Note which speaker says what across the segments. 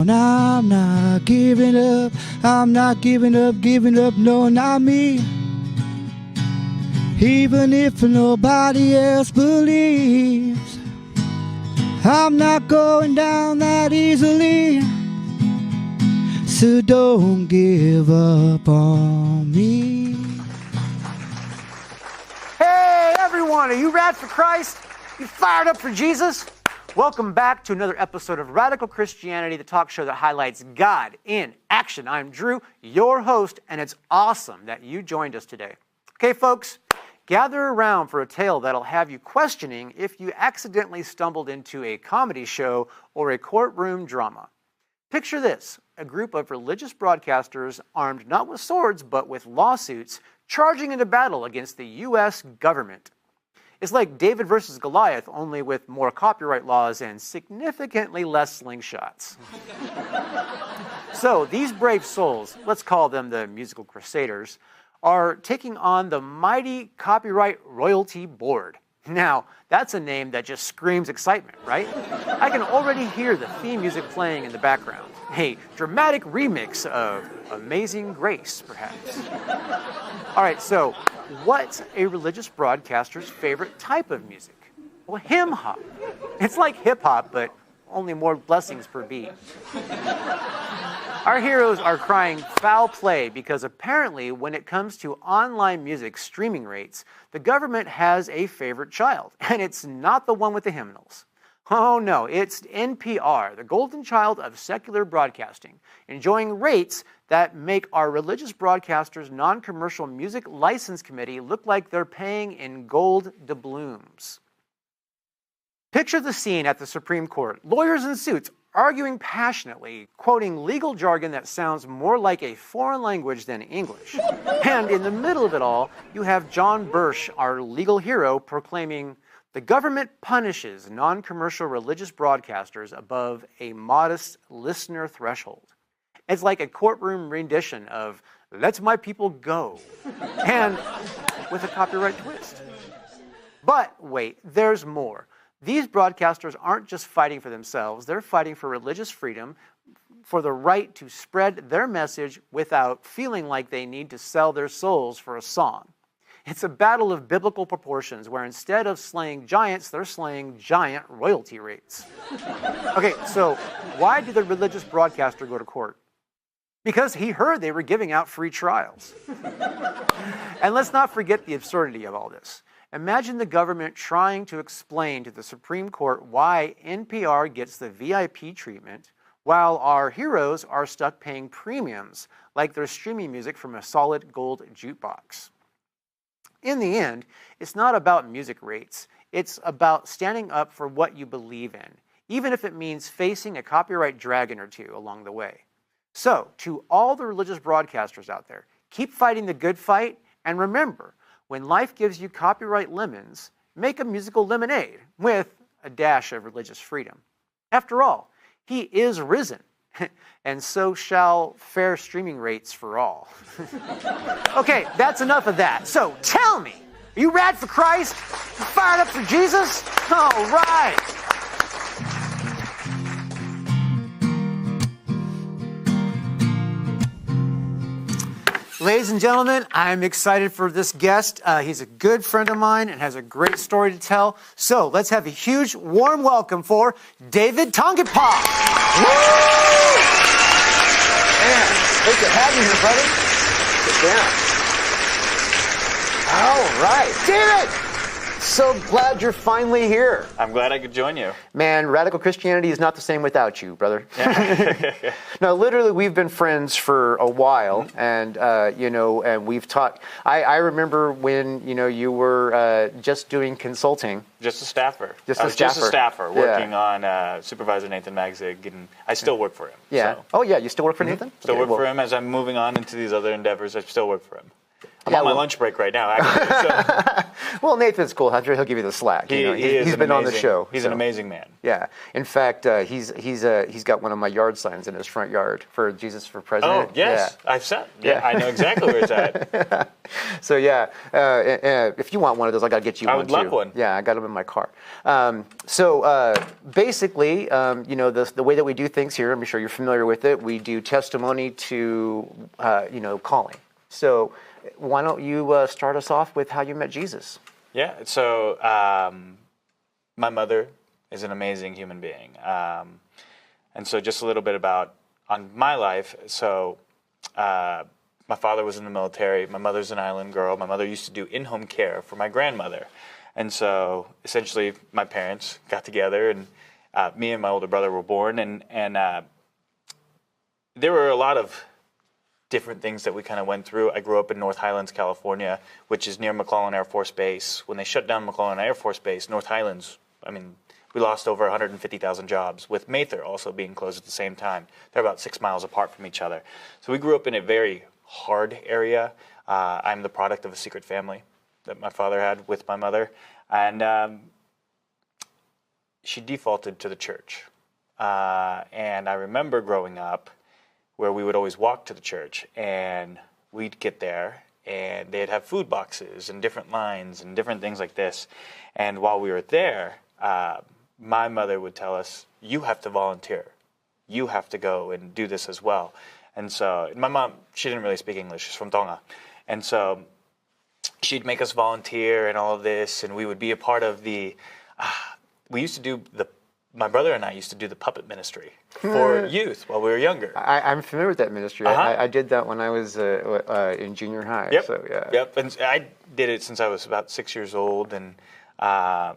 Speaker 1: And I'm not giving up, I'm not giving up, no, not me. Even if nobody else believes, I'm not going down that easily. So don't give up on me.
Speaker 2: Hey everyone, are you rad for Christ? You fired up for Jesus? Welcome back to another episode of Radical Christianity, the talk show that highlights God in action. I'm Drew, your host, and it's awesome that you joined us today. Okay, folks, gather around for a tale that'll have you questioning if you accidentally stumbled into a comedy show or a courtroom drama. Picture this, a group of religious broadcasters armed not with swords but with lawsuits charging into battle against the U.S. government. It's like David versus Goliath, only with more copyright laws and significantly less slingshots. So these brave souls, let's call them the musical crusaders, are taking on the mighty Copyright Royalty Board. Now, that's a name that just screams excitement, right? I can already hear the theme music playing in the background. A dramatic remix of Amazing Grace, perhaps. All right, so what's a religious broadcaster's favorite type of music? Well, hip-hop. It's like hip-hop, but only more blessings per beat. Our heroes are crying foul play because apparently when it comes to online music streaming rates, the government has a favorite child, and it's not the one with the hymnals. Oh no, it's NPR, the golden child of secular broadcasting, enjoying rates that make our religious broadcasters' non-commercial music license committee look like they're paying in gold doubloons. Picture the scene at the Supreme Court, lawyers in suits arguing passionately, quoting legal jargon that sounds more like a foreign language than English. And in the middle of it all, you have John Birch, our legal hero, proclaiming, "The government punishes non-commercial religious broadcasters above a modest listener threshold." It's like a courtroom rendition of "Let My People Go," and with a copyright twist. But wait, there's more. These broadcasters aren't just fighting for themselves, they're fighting for religious freedom, for the right to spread their message without feeling like they need to sell their souls for a song. It's a battle of biblical proportions where instead of slaying giants, they're slaying giant royalty rates. Okay, so why did the religious broadcaster go to court? Because he heard they were giving out free trials. And let's not forget the absurdity of all this. Imagine the government trying to explain to the Supreme Court why NPR gets the VIP treatment while our heroes are stuck paying premiums like they're streaming music from a solid gold jukebox. In the end, it's not about music rates. It's about standing up for what you believe in, even if it means facing a copyright dragon or two along the way. So, to all the religious broadcasters out there, keep fighting the good fight, and remember, when life gives you copyright lemons, make a musical lemonade with a dash of religious freedom. After all, he is risen, and so shall fair streaming rates for all. Okay, that's enough of that. So tell me, are you rad for Christ? You fired up for Jesus? All right. Ladies and gentlemen, I'm excited for this guest. He's a good friend of mine and has a great story to tell. So let's have a huge, warm welcome for David Tangipa.
Speaker 3: Man, great to have you here, buddy. Sit down. All right. David! So glad you're finally here.
Speaker 4: I'm glad I could join you.
Speaker 3: Man, radical Christianity is not the same without you, brother.
Speaker 4: Yeah.
Speaker 3: No, literally, we've been friends for a while, and and we've talked. I remember when you were just doing consulting.
Speaker 4: Just a staffer.
Speaker 3: Just
Speaker 4: I
Speaker 3: a
Speaker 4: was
Speaker 3: staffer.
Speaker 4: Just a staffer working on Supervisor Nathan Magzig, and I still work for him.
Speaker 3: Yeah.
Speaker 4: So.
Speaker 3: Oh, yeah. You still work for Nathan?
Speaker 4: Still
Speaker 3: Okay,
Speaker 4: work for him as I'm moving on into these other endeavors. I still work for him. I'm on my lunch break right now, actually. So.
Speaker 3: Well, Nathan's cool. I'm sure he'll give you the slack. He's been on the show.
Speaker 4: He's an amazing man.
Speaker 3: Yeah. In fact, he's got one of my yard signs in his front yard for Jesus for President.
Speaker 4: Oh, yes.
Speaker 3: Yeah.
Speaker 4: I've said. Yeah, I know exactly where it's at.
Speaker 3: So, yeah, if you want one of those, I got to get you one, too.
Speaker 4: I would love one.
Speaker 3: Yeah, I got them in my car. Basically, the way that we do things here, I'm sure you're familiar with it, we do testimony to, calling. So why don't you start us off with how you met Jesus?
Speaker 4: Yeah, so my mother is an amazing human being. And so just a little bit about on my life. So my father was in the military. My mother's an island girl. My mother used to do in-home care for my grandmother. And so essentially my parents got together, and me and my older brother were born. And there were a lot of different things that we kind of went through. I grew up in North Highlands, California, which is near McClellan Air Force Base. When they shut down McClellan Air Force Base, North Highlands, we lost over 150,000 jobs, with Mather also being closed at the same time. They're about 6 miles apart from each other. So we grew up in a very hard area. I'm the product of a secret family that my father had with my mother. And she defaulted to the church. And I remember growing up where we would always walk to the church, and we'd get there, and they'd have food boxes and different lines and different things like this. And while we were there, my mother would tell us, you have to volunteer. You have to go and do this as well. And so my mom, she didn't really speak English. She's from Tonga. And so she'd make us volunteer and all of this, and we would be a part of my brother and I used to do the puppet ministry for youth while we were younger.
Speaker 3: I'm familiar with that ministry. I did that when I was in junior high.
Speaker 4: Yep.
Speaker 3: So, yeah.
Speaker 4: Yep. And I did it since I was about 6 years old, and and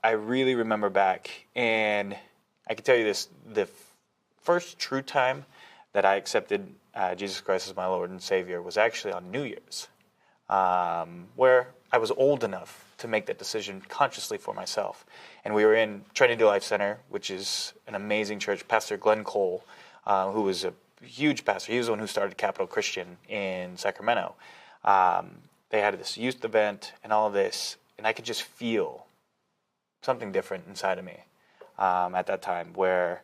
Speaker 4: I really remember back, and I can tell you this: the first true time that I accepted Jesus Christ as my Lord and Savior was actually on New Year's, where I was old enough to make that decision consciously for myself. And we were in Trinity Life Center, which is an amazing church. Pastor Glenn Cole, who was a huge pastor, he was the one who started Capital Christian in Sacramento. They had this youth event and all of this, and I could just feel something different inside of me at that time, where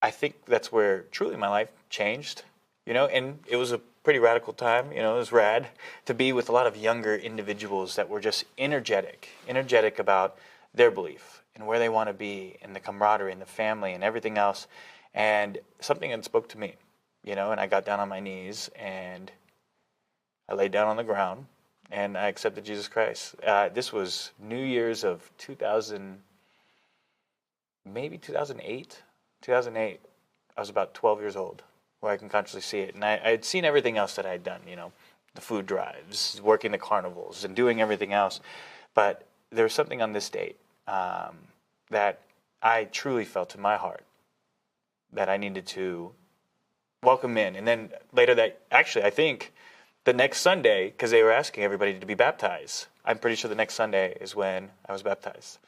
Speaker 4: I think that's where truly my life changed, and it was a pretty radical time. It was rad to be with a lot of younger individuals that were just energetic about their belief and where they want to be, and the camaraderie and the family and everything else. And something that spoke to me, and I got down on my knees and I laid down on the ground and I accepted Jesus Christ. This was New Year's of 2008. 2008. I was about 12 years old, where I can consciously see it. And I had seen everything else that I had done, the food drives, working the carnivals, and doing everything else. But there was something on this date that I truly felt in my heart that I needed to welcome in. And then later I think the next Sunday, because they were asking everybody to be baptized, I'm pretty sure the next Sunday is when I was baptized.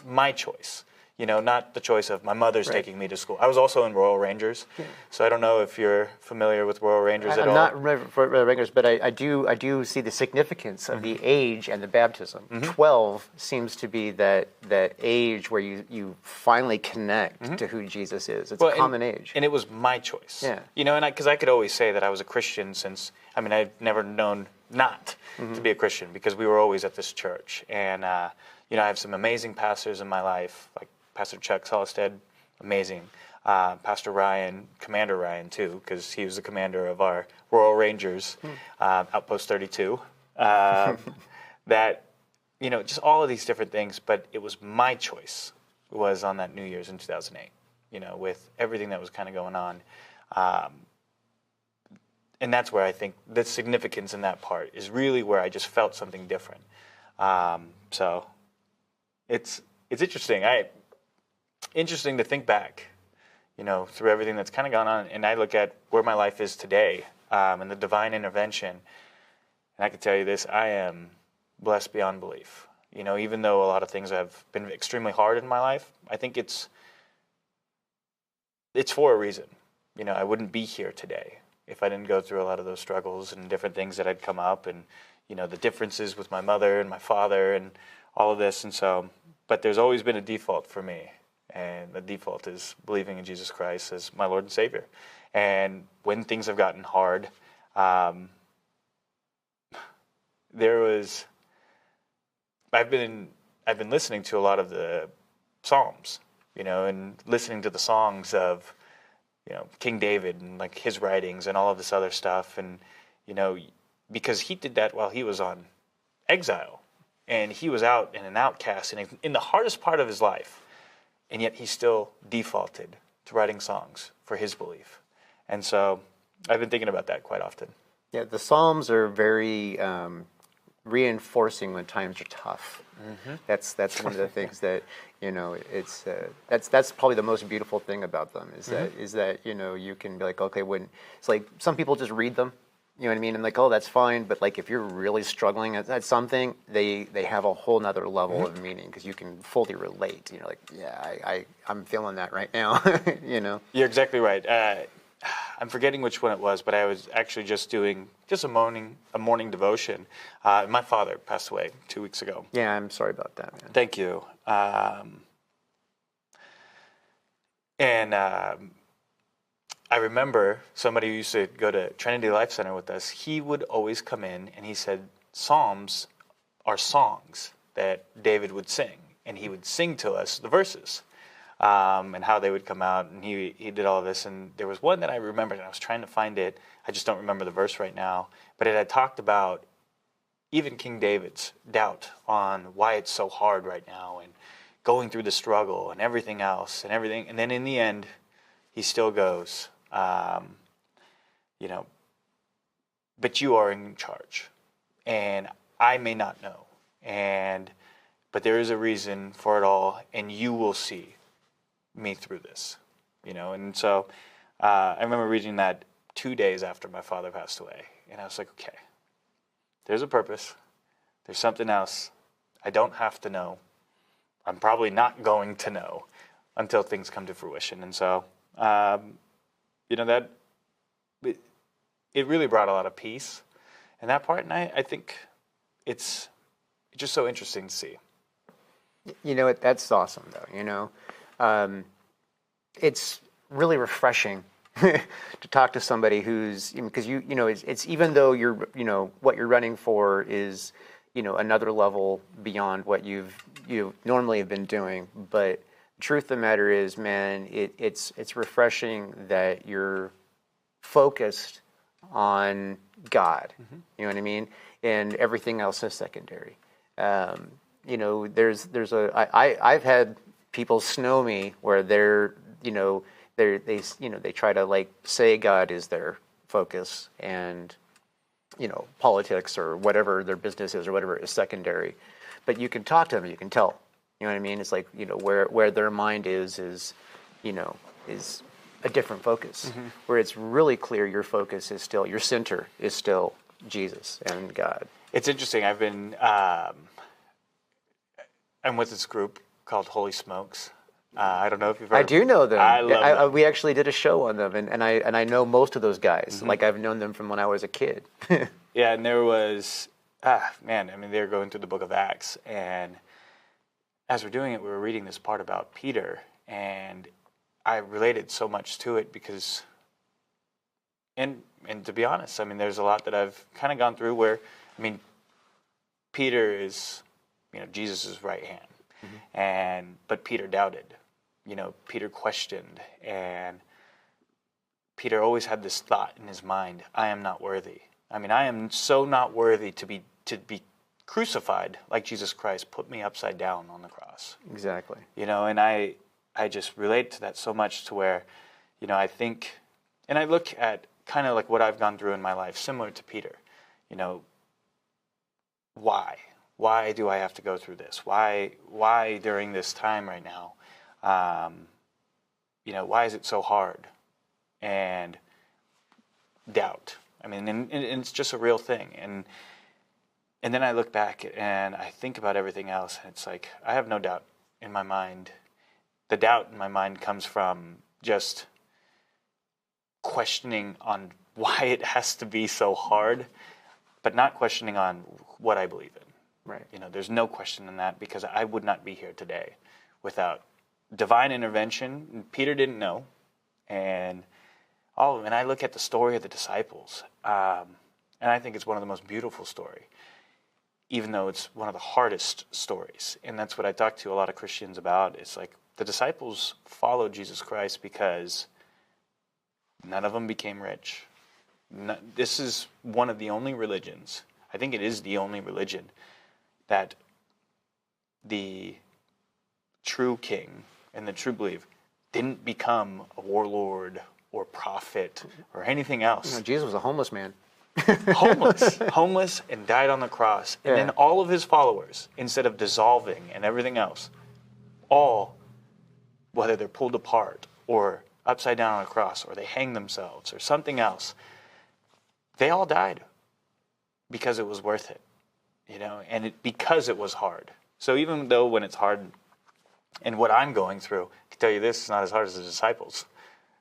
Speaker 4: My choice. Not the choice of my mother's taking me to school. I was also in Royal Rangers, so I don't know if you're familiar with Royal Rangers at all.
Speaker 3: I'm not for Rangers, but I do see the significance of the age and the baptism. 12 seems to be that age where you finally connect to who Jesus is. It's a common age.
Speaker 4: And it was my choice.
Speaker 3: Yeah.
Speaker 4: And because I could always say that I was a Christian since, I've never known not to be a Christian, because we were always at this church. And, I have some amazing pastors in my life, like Pastor Chuck Solstead, amazing. Pastor Ryan, Commander Ryan too, because he was the commander of our Royal Rangers, Outpost 32. Just all of these different things, but it was my choice, was on that New Year's in 2008, with everything that was kind of going on. And that's where I think the significance in that part is really where I just felt something different. So it's interesting. Interesting to think back, through everything that's kind of gone on, and I look at where my life is today, and the divine intervention, and I can tell you this: I am blessed beyond belief. Even though a lot of things have been extremely hard in my life, I think it's for a reason. I wouldn't be here today if I didn't go through a lot of those struggles and different things that had come up, and the differences with my mother and my father and all of this. And so, but there's always been a default for me, and the default is believing in Jesus Christ as my Lord and Savior. And when things have gotten hard, I've been listening to a lot of the Psalms, and listening to the songs of, King David and like his writings and all of this other stuff. And, because he did that while he was on exile, and he was out and an outcast and in the hardest part of his life. And yet he still defaulted to writing songs for his belief. And so I've been thinking about that quite often.
Speaker 3: Yeah, the Psalms are very reinforcing when times are tough. Mm-hmm. That's one of the things that it's that's probably the most beautiful thing about them is that you can be like, okay, when it's like some people just read them, you know what I mean, and like, oh, that's fine, but like if you're really struggling at something, they have a whole nother level of meaning because you can fully relate. Like, yeah, I'm feeling that right now.
Speaker 4: You're exactly right. I'm forgetting which one it was, but I was actually just doing a morning devotion. My father passed away 2 weeks ago.
Speaker 3: Yeah, I'm sorry about that, man.
Speaker 4: Thank you. I remember somebody who used to go to Trinity Life Center with us. He would always come in and he said, Psalms are songs that David would sing, and he would sing to us the verses. And how they would come out, and he did all of this. And there was one that I remembered, and I was trying to find it. I just don't remember the verse right now. But it had talked about even King David's doubt on why it's so hard right now, and going through the struggle and everything else and everything. And then in the end, he still goes, but you are in charge, and I may not know, but there is a reason for it all, and you will see me through this, and so I remember reading that 2 days after my father passed away, and I was like, okay, there's a purpose, there's something else. I don't have to know. I'm probably not going to know until things come to fruition. And so that it really brought a lot of peace in that part, and I think it's just so interesting to see.
Speaker 3: That's awesome though. It's really refreshing to talk to somebody who's, because it's even though you're what you're running for is another level beyond what you normally have been doing, but the truth of the matter is, man, it's refreshing that you're focused on God. Mm-hmm. You know what I mean? And everything else is secondary. I've had people snow me where they try to like say God is their focus, and politics or whatever their business is or whatever is secondary. But you can talk to them, you can tell. You know what I mean? It's like where their mind is a different focus. Mm-hmm. Where it's really clear your focus is still, your center is still Jesus and God.
Speaker 4: It's interesting. I've been I'm with this group called Holy Smokes. I don't know if you've heard.
Speaker 3: I do know them.
Speaker 4: I love them.
Speaker 3: We actually did a show on them, and I know most of those guys. Mm-hmm. Like I've known them from when I was a kid.
Speaker 4: Yeah, and there was they're going through the book of Acts, and as we're doing it, we were reading this part about Peter, and I related so much to it because, and to be honest, there's a lot that I've kind of gone through where, Peter is, Jesus' right hand. Mm-hmm. But Peter doubted, Peter questioned, and Peter always had this thought in his mind, I am not worthy. I am so not worthy to be crucified like Jesus Christ put me upside down on the cross.
Speaker 3: Exactly.
Speaker 4: And I just relate to that so much to where, I think, and I look at kind of like what I've gone through in my life, similar to Peter, why? Why do I have to go through this? Why during this time right now? Why is it so hard? And doubt. And it's just a real thing. And then I look back and I think about everything else, and it's like, I have no doubt in my mind. The doubt in my mind comes from just questioning on why it has to be so hard, but not questioning on what I believe in.
Speaker 3: Right.
Speaker 4: You know, there's no question in that, because I would not be here today without divine intervention. Peter didn't know, and and I look at the story of the disciples, and I think it's one of the most beautiful stories, even though it's one of the hardest stories. And that's what I talk to a lot of Christians about. It's like the disciples followed Jesus Christ because none of them became rich. This is one of the only religions, I think it is the only religion, that the true king and the true believer didn't become a warlord or prophet or anything else.
Speaker 3: Jesus was a homeless man.
Speaker 4: Homeless, and died on the cross. And then all of his followers, instead of dissolving and everything else, all, whether they're pulled apart or upside down on a cross or they hang themselves or something else, they all died because it was worth it, you know, and because it was hard. So even though when it's hard, and what I'm going through, I can tell you this, it's not as hard as the disciples.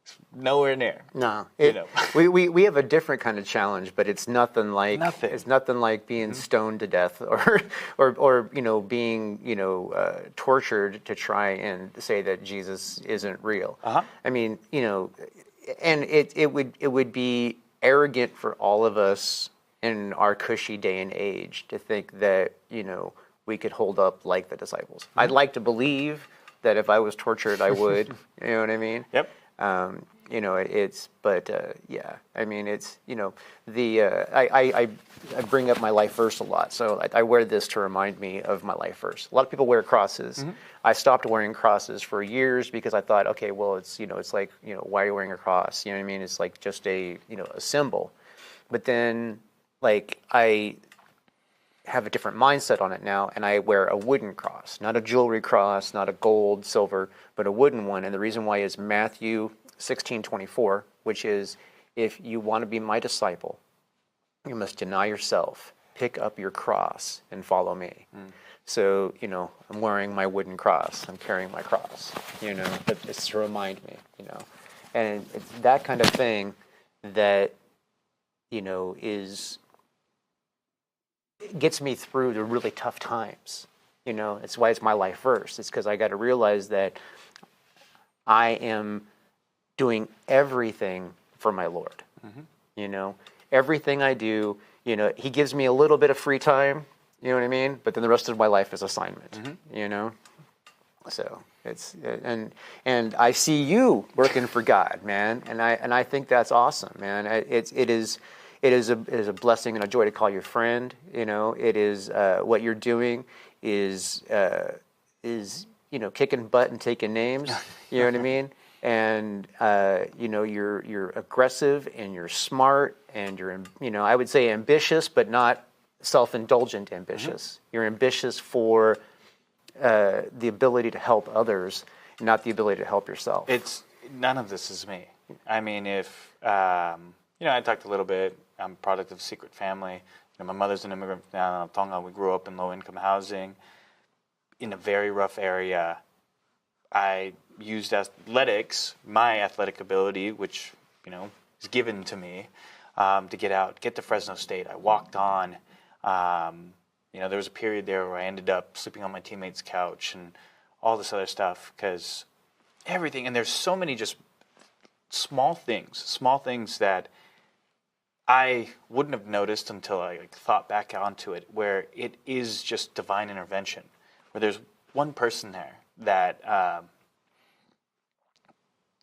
Speaker 4: It's nowhere near.
Speaker 3: No,
Speaker 4: you know.
Speaker 3: we have a different kind of challenge, but it's nothing like It's nothing like being stoned to death or you know, being, you know, tortured to try and say that Jesus isn't real. I mean, you know, and it would be arrogant for all of us in our cushy day and age to think that, you know, we could hold up like the disciples. I'd like to believe that if I was tortured, I would. You know what I mean?
Speaker 4: Yep.
Speaker 3: You know, yeah. I mean, it's, you know, I bring up my life verse a lot, so I wear this to remind me of my life verse. A lot of people wear crosses. I stopped wearing crosses for years because I thought, okay, well, it's, you know, it's like, you know, why are you wearing a cross? You know what I mean? It's like just a, you know, a symbol. But then, like, I have a different mindset on it now, and I wear a wooden cross, not a jewelry cross, not a gold, silver, but a wooden one. And the reason why is Matthew 16:24, which is, if you want to be my disciple, you must deny yourself, pick up your cross, and follow me. So, you know, I'm wearing my wooden cross, I'm carrying my cross, you know, but it's to remind me, you know. And it's that kind of thing that, you know, gets me through the really tough times. You know, it's why it's my life verse. It's because I got to realize that I am doing everything for my Lord. You know, everything I do, you know, he gives me a little bit of free time, you know what I mean? But then the rest of my life is assignment, you know? So it's, and I see you working for God, man. And I think that's awesome, man. It is a blessing and a joy to call you a friend. You know, it is what you're doing is you know, kicking butt and taking names. You know what I mean? And you know, you're aggressive and you're smart and you're, you know, I would say ambitious, but not self-indulgent ambitious. You're ambitious for the ability to help others, not the ability to help yourself.
Speaker 4: It's none of this is me. I mean, if you know, I talked a little bit. I'm a product of a secret family. You know, my mother's an immigrant from Tonga. We grew up in low-income housing in a very rough area. I used athletics, my athletic ability, which, you know, is given to me, to get to Fresno State. I walked on. You know, there was a period there where I ended up sleeping on my teammate's couch and all this other stuff because everything. And there's so many just small things that I wouldn't have noticed until I thought back onto it, where it is just divine intervention, where there's one person there that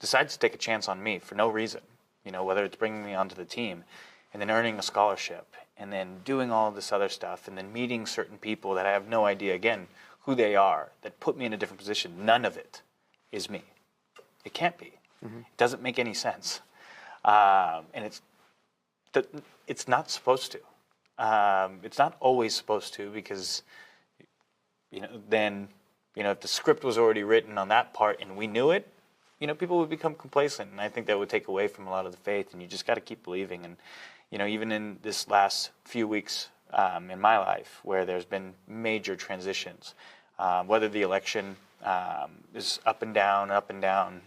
Speaker 4: decides to take a chance on me for no reason, you know, whether it's bringing me onto the team and then earning a scholarship and then doing all this other stuff and then meeting certain people that I have no idea, again, who they are, that put me in a different position. None of it is me. It can't be. It doesn't make any sense. And it's not supposed to. It's not always supposed to, because, you know, then, you know, if the script was already written on that part and we knew it, you know, people would become complacent, and I think that would take away from a lot of the faith, and you just got to keep believing. And, you know, even in this last few weeks in my life, where there's been major transitions, whether the election is up and down,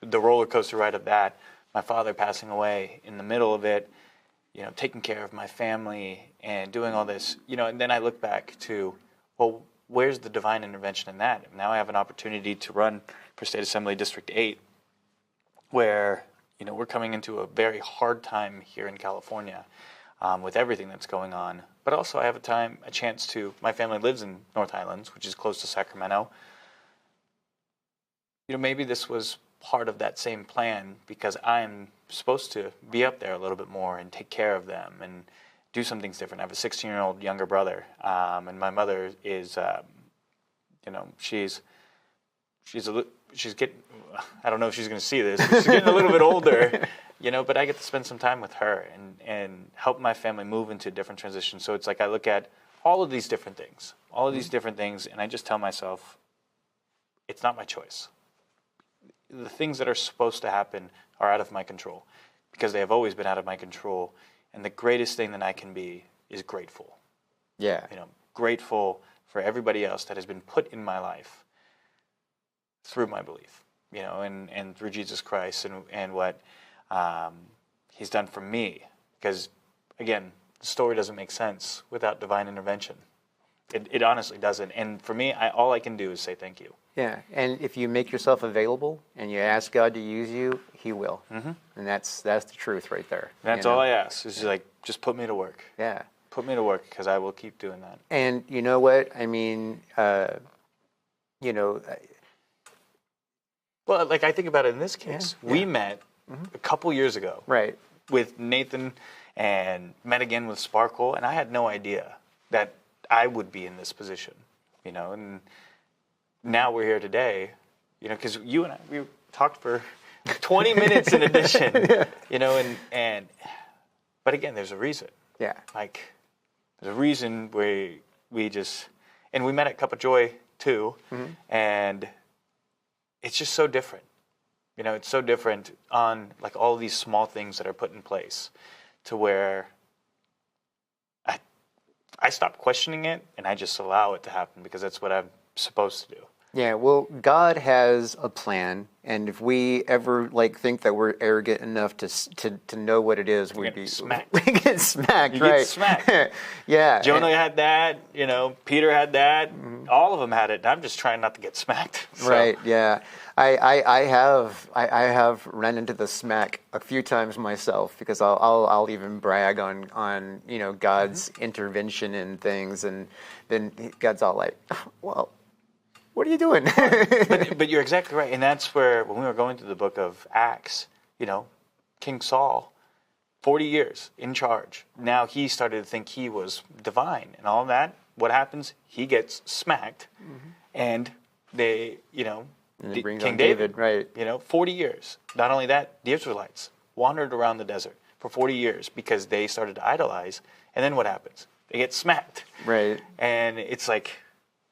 Speaker 4: the roller coaster ride of that, my father passing away in the middle of it, taking care of my family and doing all this, and then I look back to, well, where's the divine intervention in that? Now I have an opportunity to run for State Assembly District 8, where, we're coming into a very hard time here in California with everything that's going on. But also I have a chance to, my family lives in North Highlands, which is close to Sacramento. Maybe this was part of that same plan because I'm supposed to be up there a little bit more and take care of them and do some things different. I have a 16-year-old younger brother, and my mother is, she's getting, I don't know if she's going to see this, but she's getting a little bit older, but I get to spend some time with her and help my family move into different transitions. So it's like I look at all of these different things, and I just tell myself, it's not my choice. The things that are supposed to happen are out of my control because they have always been out of my control. And the greatest thing that I can be is grateful.
Speaker 3: Yeah.
Speaker 4: Grateful for everybody else that has been put in my life through my belief, and through Jesus Christ and what he's done for me. Because, again, the story doesn't make sense without divine intervention. It honestly doesn't. And for me, all I can do is say thank you.
Speaker 3: Yeah, and if you make yourself available and you ask God to use you, He will. Mm-hmm. And that's the truth right there.
Speaker 4: That's all I ask. Is just put me to work.
Speaker 3: Yeah.
Speaker 4: Put me to work because I will keep doing that.
Speaker 3: And you know what? I mean, well,
Speaker 4: I think about it in this case. Yeah. We met a couple years ago.
Speaker 3: Right.
Speaker 4: With Nathan and met again with Sparkle, and I had no idea that I would be in this position, and now we're here today, because you and I, we talked for 20 minutes in addition, but again, there's a reason.
Speaker 3: Yeah.
Speaker 4: There's a reason we met at Cup of Joy too, and it's just so different. It's so different on all these small things that are put in place to where I stop questioning it and I just allow it to happen because that's what I'm supposed to do.
Speaker 3: Yeah, well, God has a plan, and if we ever think that we're arrogant enough to know what it is, we'd be
Speaker 4: smacked.
Speaker 3: We get smacked,
Speaker 4: you
Speaker 3: right?
Speaker 4: Get smacked.
Speaker 3: Yeah.
Speaker 4: Jonah had that. Peter had that. All of them had it. I'm just trying not to get smacked. So.
Speaker 3: Right. Yeah. I have run into the smack a few times myself because I'll even brag on God's intervention in things, and then God's all like, well, what are you doing?
Speaker 4: but you're exactly right, and that's where when we were going through the book of Acts, King Saul, 40 years in charge. Now he started to think he was divine and all that. What happens? He gets smacked, and they,
Speaker 3: and they bring
Speaker 4: King
Speaker 3: on David, right?
Speaker 4: 40 years. Not only that, the Israelites wandered around the desert for 40 years because they started to idolize. And then what happens? They get smacked.
Speaker 3: Right.
Speaker 4: And it's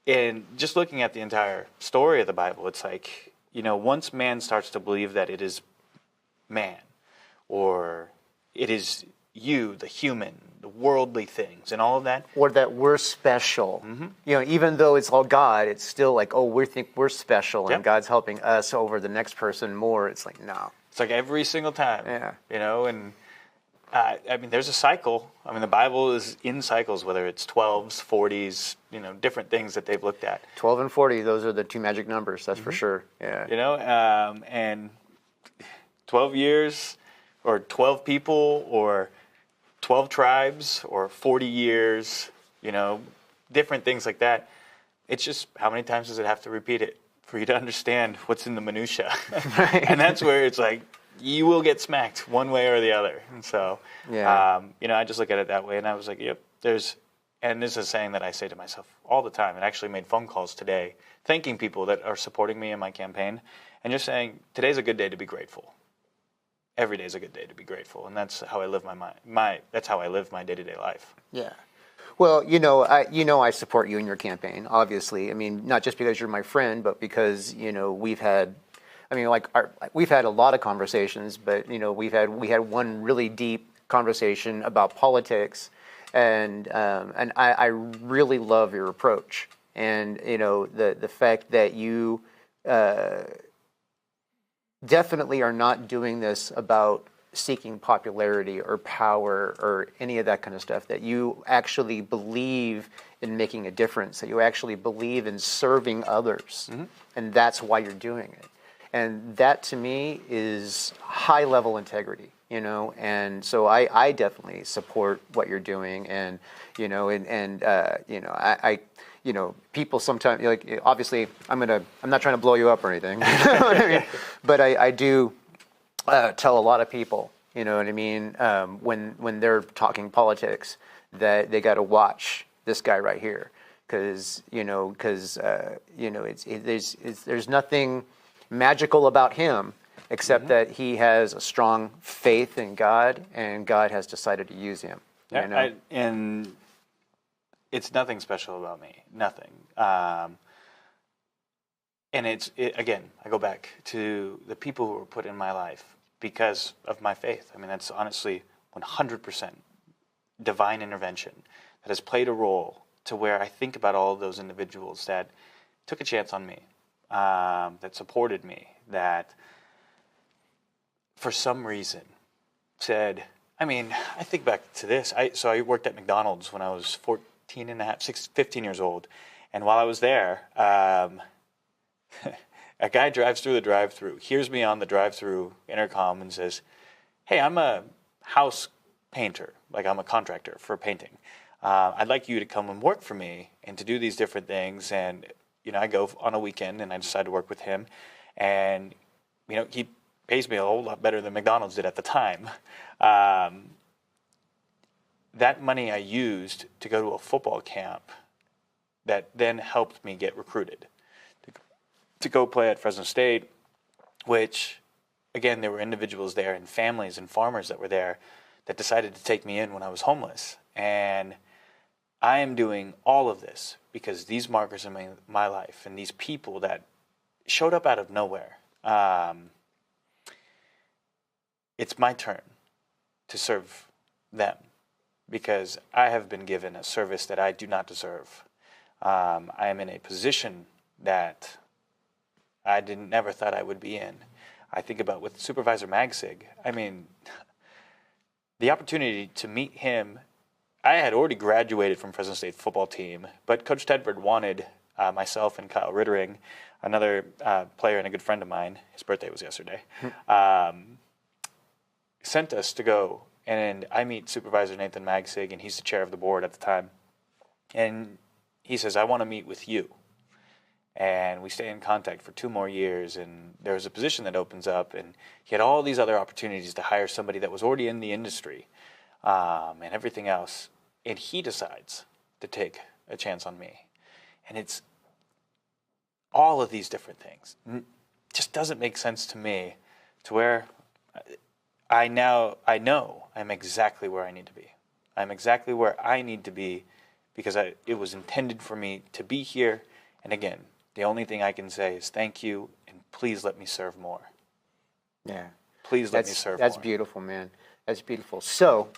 Speaker 4: and just looking at the entire story of the Bible, it's once man starts to believe that it is man, or it is you, the human, the worldly things, and all of that.
Speaker 3: Or that we're special. Even though it's all God, it's still we think we're special, and God's helping us over the next person more. It's no.
Speaker 4: It's every single time.
Speaker 3: Yeah.
Speaker 4: And there's a cycle. The Bible is in cycles, whether it's 12s, 40s, different things that they've looked at.
Speaker 3: 12 and 40, those are the two magic numbers, that's for sure. Yeah.
Speaker 4: And 12 years, or 12 people, or 12 tribes, or 40 years, different things like that. It's just, how many times does it have to repeat it for you to understand what's in the minutia?
Speaker 3: Right.
Speaker 4: And that's where it's you will get smacked one way or the other. And so, I just look at it that way, and I was yep, and this is a saying that I say to myself all the time, and actually made phone calls today, thanking people that are supporting me in my campaign, and just saying, today's a good day to be grateful. Every day is a good day to be grateful, and that's how I live that's how I live my day-to-day life.
Speaker 3: Yeah. Well, I support you in your campaign, obviously. Not just because you're my friend, but because, we've had we've had a lot of conversations, but we had one really deep conversation about politics, and I really love your approach, and the fact that you definitely are not doing this about seeking popularity or power or any of that kind of stuff, that you actually believe in making a difference, that you actually believe in serving others, and that's why you're doing it. And that to me is high level integrity, you know. And so I definitely support what you're doing, and you know, you know, I you know, people sometimes, like, obviously I'm not trying to blow you up or anything, you know what I mean? But I do tell a lot of people, you know what I mean, when they're talking politics, that they got to watch this guy right here, because you know, there's nothing magical about him except that he has a strong faith in God, and God has decided to use him. You know?
Speaker 4: And it's nothing special about me, nothing. And again, I go back to the people who were put in my life because of my faith. I mean, that's honestly 100% divine intervention that has played a role to where I think about all of those individuals that took a chance on me, that supported me, that for some reason said, I mean, I think back to this. So I worked at McDonald's when I was 15 years old. And while I was there, a guy drives through the drive-thru, hears me on the drive-thru intercom and says, hey, I'm a house painter, like I'm a contractor for painting. I'd like you to come and work for me and to do these different things. And, you know, I go on a weekend and I decide to work with him. And, you know, he pays me a whole lot better than McDonald's did at the time. That money I used to go to a football camp that then helped me get recruited to go play at Fresno State, which, again, there were individuals there and families and farmers that were there that decided to take me in when I was homeless. And I am doing all of this because these markers in my life and these people that showed up out of nowhere, it's my turn to serve them because I have been given a service that I do not deserve. I am in a position that I never thought I would be in. I think about with Supervisor Magsig, I mean, the opportunity to meet him, I had already graduated from Fresno State football team, but Coach Tedford wanted myself and Kyle Rittering, another player and a good friend of mine, his birthday was yesterday, sent us to go. And I meet Supervisor Nathan Magsig, and he's the chair of the board at the time. And he says, I want to meet with you. And we stay in contact for 2 more years, and there was a position that opens up, and he had all these other opportunities to hire somebody that was already in the industry and everything else. And he decides to take a chance on me. And it's all of these different things. It just doesn't make sense to me to where I know I'm exactly where I need to be. I'm exactly where I need to be because it was intended for me to be here. And again, the only thing I can say is thank you, and please let me serve more.
Speaker 3: Yeah.
Speaker 4: Please let me serve
Speaker 3: That's
Speaker 4: more.
Speaker 3: beautiful, man. That's beautiful. So,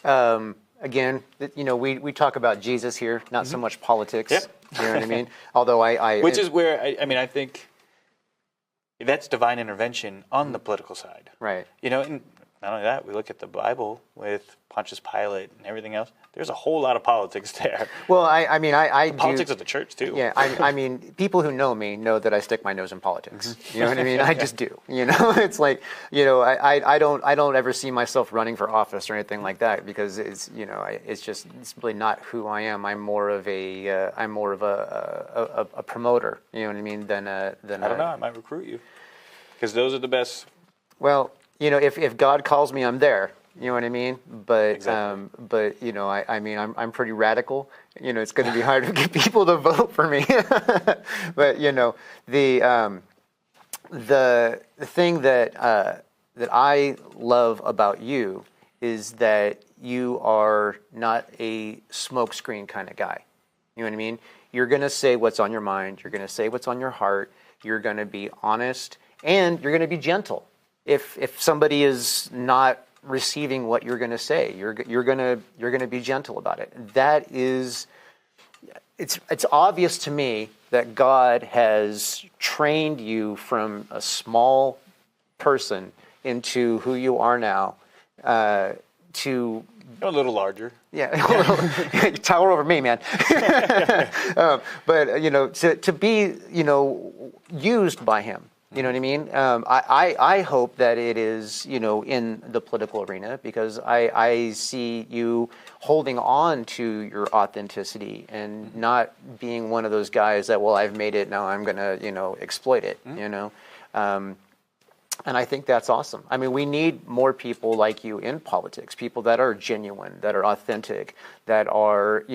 Speaker 3: again, you know, we talk about Jesus here, not so much politics.
Speaker 4: Yep.
Speaker 3: You know what I mean? Although
Speaker 4: Which is where, I think that's divine intervention on the political side.
Speaker 3: Right.
Speaker 4: You know, and not only that, we look at the Bible with Pontius Pilate and everything else. There's a whole lot of politics there.
Speaker 3: Well, I mean, I do.
Speaker 4: Politics of the church, too.
Speaker 3: Yeah, I mean, people who know me know that I stick my nose in politics. You know what I mean? I just do. You know, it's like, you know, I don't ever see myself running for office or anything like that because it's, you know, it's really not who I am. I'm more of a promoter. You know what I mean? Than I don't
Speaker 4: know. I might recruit you because those are the best.
Speaker 3: Well, you know, if God calls me, I'm there. You know what I mean? But
Speaker 4: Exactly.
Speaker 3: but you know, I mean, I'm pretty radical. You know, it's going to be hard to get people to vote for me. But you know, the thing that I love about you is that you are not a smokescreen kind of guy. You know what I mean? You're going to say what's on your mind. You're going to say what's on your heart. You're going to be honest, and you're going to be gentle. If somebody is not receiving what you're going to say, you're going to be gentle about it. That is, it's obvious to me that God has trained you from a small person into who you are now, to
Speaker 4: A little larger.
Speaker 3: yeah, tower over me, man. But to be used by him. You know what I mean? I hope that it is in the political arena, because I see you holding on to your authenticity and not being one of those guys that, well, I've made it, now I'm gonna exploit it. And I think that's awesome. I mean, we need more people like you in politics, people that are genuine, that are authentic, that are,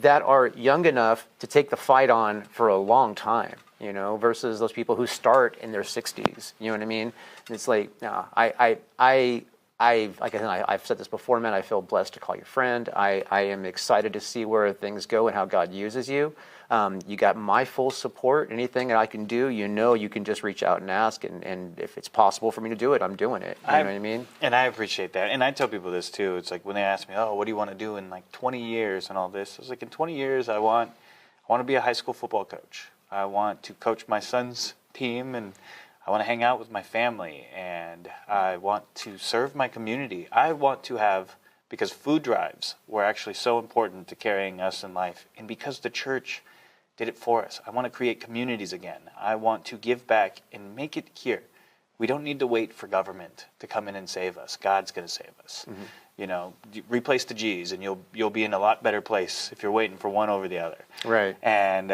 Speaker 3: that are young enough to take the fight on for a long time, versus those people who start in their 60s. You know what I mean? It's like, no, I've said this before, man, I feel blessed to call you friend. I am excited to see where things go and how God uses you. You got my full support. Anything that I can do, you can just reach out and ask. And if it's possible for me to do it, I'm doing it. You know what I mean?
Speaker 4: And I appreciate that. And I tell people this too. It's like when they ask me, oh, what do you want to do in like 20 years and all this? I was like, in 20 years, I want to be a high school football coach. I want to coach my son's team, and I want to hang out with my family, and I want to serve my community. I want to have, because food drives were actually so important to carrying us in life, and because the church did it for us, I want to create communities again. I want to give back and make it here. We don't need to wait for government to come in and save us. God's going to save us. Replace the G's, and you'll be in a lot better place if you're waiting for one over the other.
Speaker 3: Right.
Speaker 4: And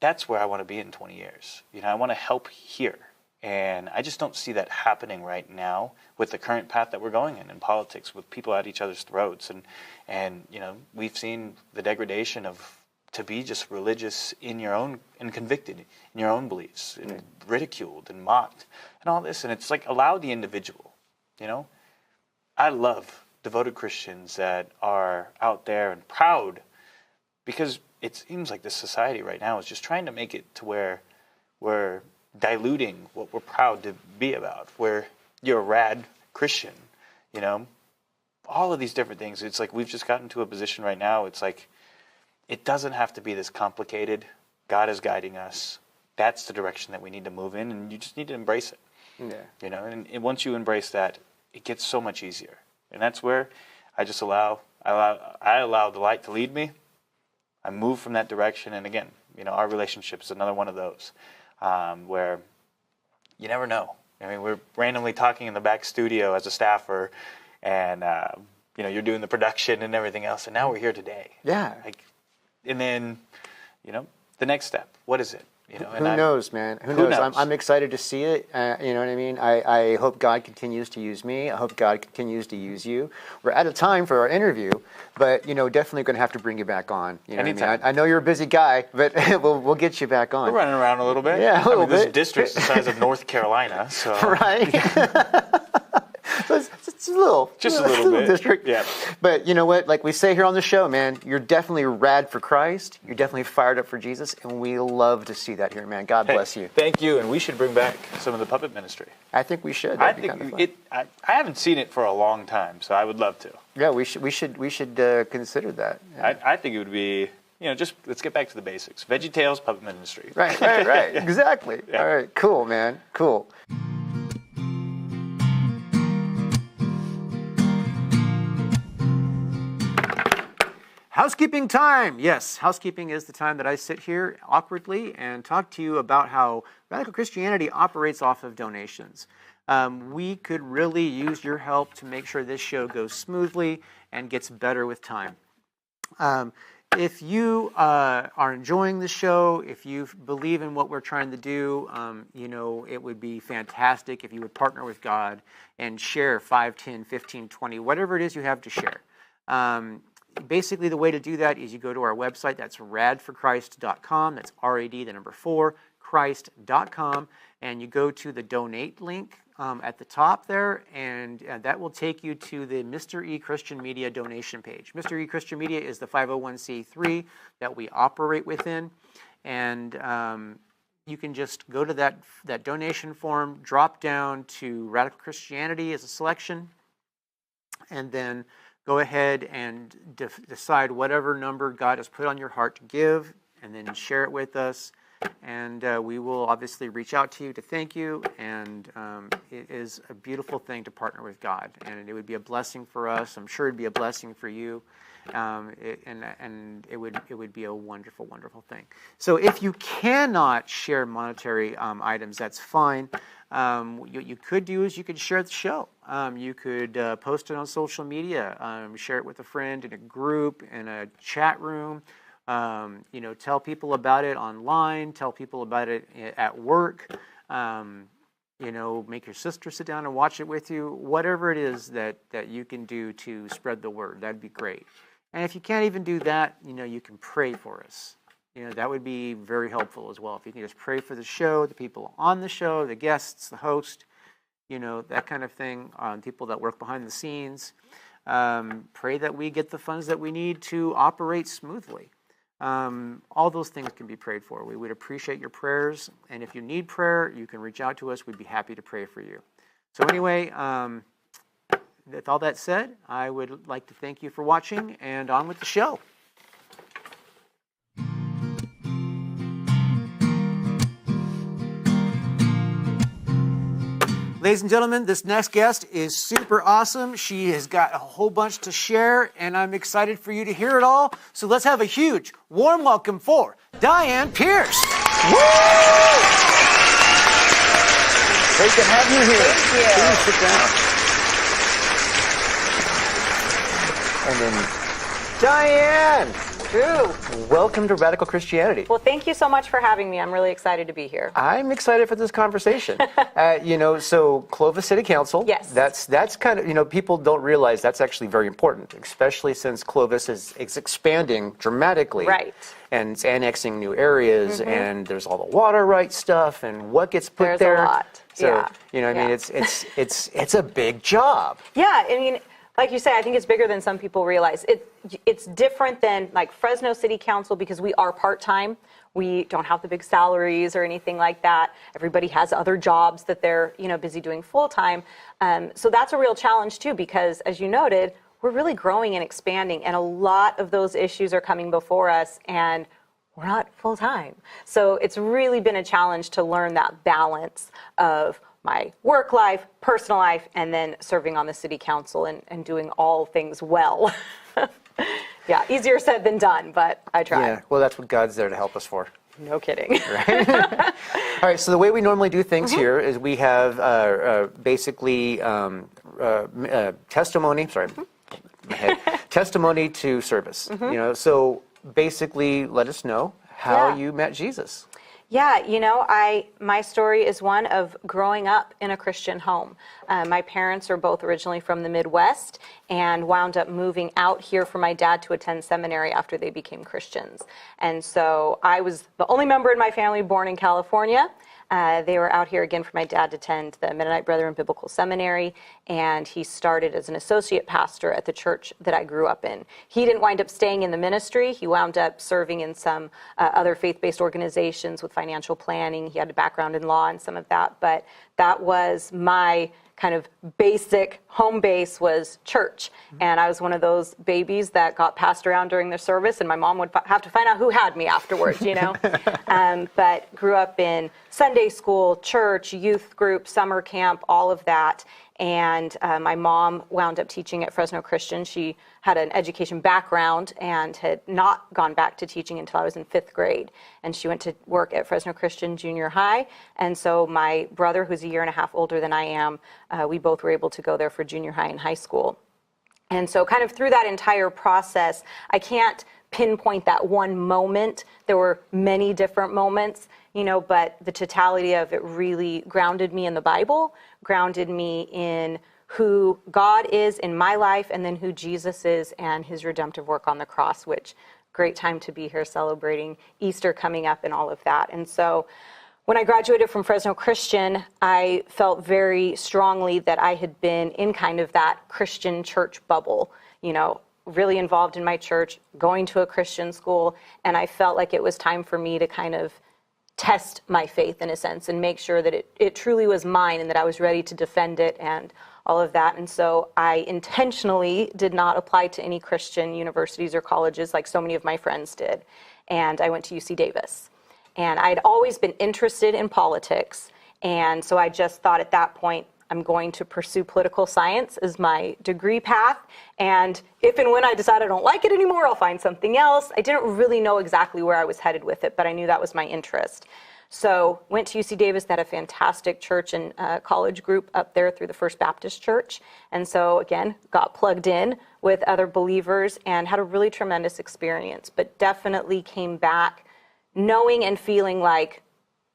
Speaker 4: that's where I want to be in 20 years. I want to help here. And I just don't see that happening right now with the current path that we're going in politics, with people at each other's throats. And we've seen the degradation to be just religious in your own, and convicted in your own beliefs, and ridiculed and mocked and all this. And it's like, allow the individual, I love devoted Christians that are out there and proud, because it seems like this society right now is just trying to make it to where we're diluting what we're proud to be about, where you're a rad Christian, all of these different things. It's like we've just gotten to a position right now. It's like, it doesn't have to be this complicated. God is guiding us. That's the direction that we need to move in, and you just need to embrace it. Yeah. And once you embrace that, it gets so much easier. And that's where I just allow the light to lead me. I move from that direction, and again, our relationship is another one of those where you never know. I mean, we're randomly talking in the back studio as a staffer, and you're doing the production and everything else, and now we're here today.
Speaker 3: Yeah.
Speaker 4: And then, the next step. What is it?
Speaker 3: Who knows, man? Who knows? I'm excited to see it. You know what I mean? I hope God continues to use me. I hope God continues to use you. We're out of time for our interview, but definitely going to have to bring you back on. You know what I mean? I know you're a busy guy, but we'll get you back on.
Speaker 4: We're running around a little bit.
Speaker 3: Yeah, a little bit.
Speaker 4: This district's the size of North Carolina, so
Speaker 3: right. It's a little bit. District.
Speaker 4: Yeah.
Speaker 3: But you know what? Like we say here on the show, man, you're definitely rad for Christ. You're definitely fired up for Jesus, and we love to see that here, man. God bless you.
Speaker 4: Thank you, and we should bring back some of the puppet ministry.
Speaker 3: I think we should.
Speaker 4: I haven't seen it for a long time, so I would love to.
Speaker 3: Yeah, we should consider that. Yeah.
Speaker 4: I think it would be, just let's get back to the basics. VeggieTales puppet ministry.
Speaker 3: Right. Exactly. Yeah. All right. Cool, man. Cool.
Speaker 2: Housekeeping time. Yes, housekeeping is the time that I sit here awkwardly and talk to you about how Radical Christianity operates off of donations. We could really use your help to make sure this show goes smoothly and gets better with time. If you are enjoying the show, if you believe in what we're trying to do, it would be fantastic if you would partner with God and share 5, 10, 15, 20, whatever it is you have to share. Basically, the way to do that is you go to our website. That's radforchrist.com. That's RAD, the number 4, Christ.com. And you go to the donate link at the top there, and that will take you to the Mr. E Christian Media donation page. Mr. E Christian Media is the 501c3 that we operate within. And you can just go to that donation form, drop down to Radical Christianity as a selection, and then go ahead and decide whatever number God has put on your heart to give, and then share it with us. And we will obviously reach out to you to thank you. And it is a beautiful thing to partner with God. And it would be a blessing for us. I'm sure it'd be a blessing for you. And it would be a wonderful, wonderful thing. So if you cannot share monetary items, that's fine. What you could do is you could share the show. You could post it on social media, share it with a friend in a group, in a chat room. Tell people about it online. Tell people about it at work. Make your sister sit down and watch it with you. Whatever it is that you can do to spread the word, that'd be great. And if you can't even do that, you can pray for us. That would be very helpful as well. If you can just pray for the show, the people on the show, the guests, the host, that kind of thing, people that work behind the scenes. Pray that we get the funds that we need to operate smoothly. All those things can be prayed for. We would appreciate your prayers. And if you need prayer, you can reach out to us. We'd be happy to pray for you. So anyway, with all that said, I would like to thank you for watching, and on with the show. Ladies and gentlemen, this next guest is super awesome. She has got a whole bunch to share, and I'm excited for you to hear it all. So let's have a huge, warm welcome for Diane Pearce.
Speaker 3: Woo! Great to have you here.
Speaker 5: Thank you.
Speaker 3: Please sit down. And then Diane, welcome to Radical Christianity.
Speaker 5: Well, thank you so much for having me. I'm really excited to be here.
Speaker 3: I'm excited for this conversation. So Clovis City Council.
Speaker 5: Yes.
Speaker 3: That's kind of, people don't realize that's actually very important, especially since Clovis is expanding dramatically.
Speaker 5: Right.
Speaker 3: And it's annexing new areas, and there's all the water rights stuff, and what gets put there.
Speaker 5: There's a lot.
Speaker 3: So,
Speaker 5: Yeah.
Speaker 3: it's a big job.
Speaker 5: Yeah, I mean, like you say, I think it's bigger than some people realize. It's different than like Fresno City Council because we are part-time. We don't have the big salaries or anything like that. Everybody has other jobs that they're busy doing full-time. So that's a real challenge too because, as you noted, we're really growing and expanding, and a lot of those issues are coming before us, and we're not full-time. So it's really been a challenge to learn that balance of my work life, personal life, and then serving on the city council and doing all things well. Yeah, easier said than done, but I try.
Speaker 3: Yeah, well, that's what God's there to help us for.
Speaker 5: No kidding.
Speaker 3: Right? All right, so the way we normally do things here is we have basically testimony, testimony to service. So basically let us know how you met Jesus.
Speaker 5: Yeah, my story is one of growing up in a Christian home. My parents are both originally from the Midwest and wound up moving out here for my dad to attend seminary after they became Christians. And so I was the only member in my family born in California. They were out here again for my dad to attend the Mennonite Brethren Biblical Seminary, and he started as an associate pastor at the church that I grew up in. He didn't wind up staying in the ministry. He wound up serving in some other faith-based organizations with financial planning. He had a background in law and some of that, but that was my kind of basic home base was church. And I was one of those babies that got passed around during the service, and my mom would have to find out who had me afterwards, But grew up in Sunday school, church, youth group, summer camp, all of that. And my mom wound up teaching at Fresno Christian. She had an education background and had not gone back to teaching until I was in 5th grade. And she went to work at Fresno Christian Junior High. And so my brother, who's a year and a half older than I am, we both were able to go there for junior high and high school. And so kind of through that entire process, I can't pinpoint that one moment. There were many different moments, but the totality of it really grounded me in the Bible, grounded me in who God is in my life, and then who Jesus is and his redemptive work on the cross, which great time to be here celebrating Easter coming up and all of that. And so when I graduated from Fresno Christian, I felt very strongly that I had been in kind of that Christian church bubble, really involved in my church, going to a Christian school, and I felt like it was time for me to kind of test my faith in a sense and make sure that it truly was mine and that I was ready to defend it and all of that. And so I intentionally did not apply to any Christian universities or colleges like so many of my friends did. And I went to UC Davis. And I'd always been interested in politics. And so I just thought at that point, I'm going to pursue political science as my degree path. And if and when I decide I don't like it anymore, I'll find something else. I didn't really know exactly where I was headed with it, but I knew that was my interest. So went to UC Davis, that had a fantastic church and college group up there through the First Baptist Church. And so again, got plugged in with other believers and had a really tremendous experience, but definitely came back knowing and feeling like,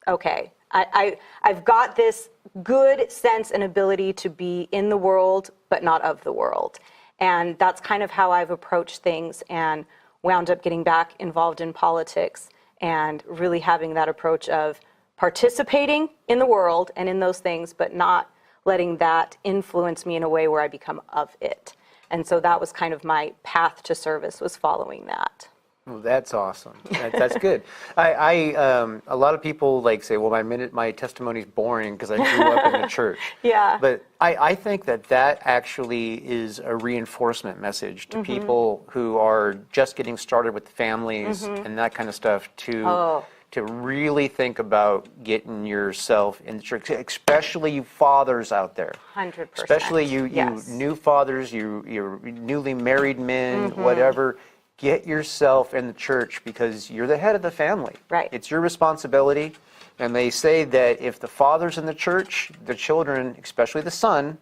Speaker 5: okay, I've got this good sense and ability to be in the world, but not of the world. And that's kind of how I've approached things and wound up getting back involved in politics and really having that approach of participating in the world and in those things, but not letting that influence me in a way where I become of it. And so that was kind of my path to service, was following that.
Speaker 3: Well, that's awesome. That's good. A lot of people like say, well, my testimony is boring because I grew up in the church.
Speaker 5: Yeah.
Speaker 3: But I think that actually is a reinforcement message to people who are just getting started with families and that kind of stuff to really think about getting yourself in the church, especially you fathers out there.
Speaker 5: 100%.
Speaker 3: Especially you new fathers, you newly married men, whatever. Get yourself in the church because you're the head of the family.
Speaker 5: Right.
Speaker 3: It's your responsibility. And they say that if the father's in the church, the children, especially the son,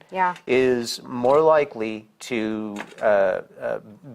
Speaker 3: is more likely to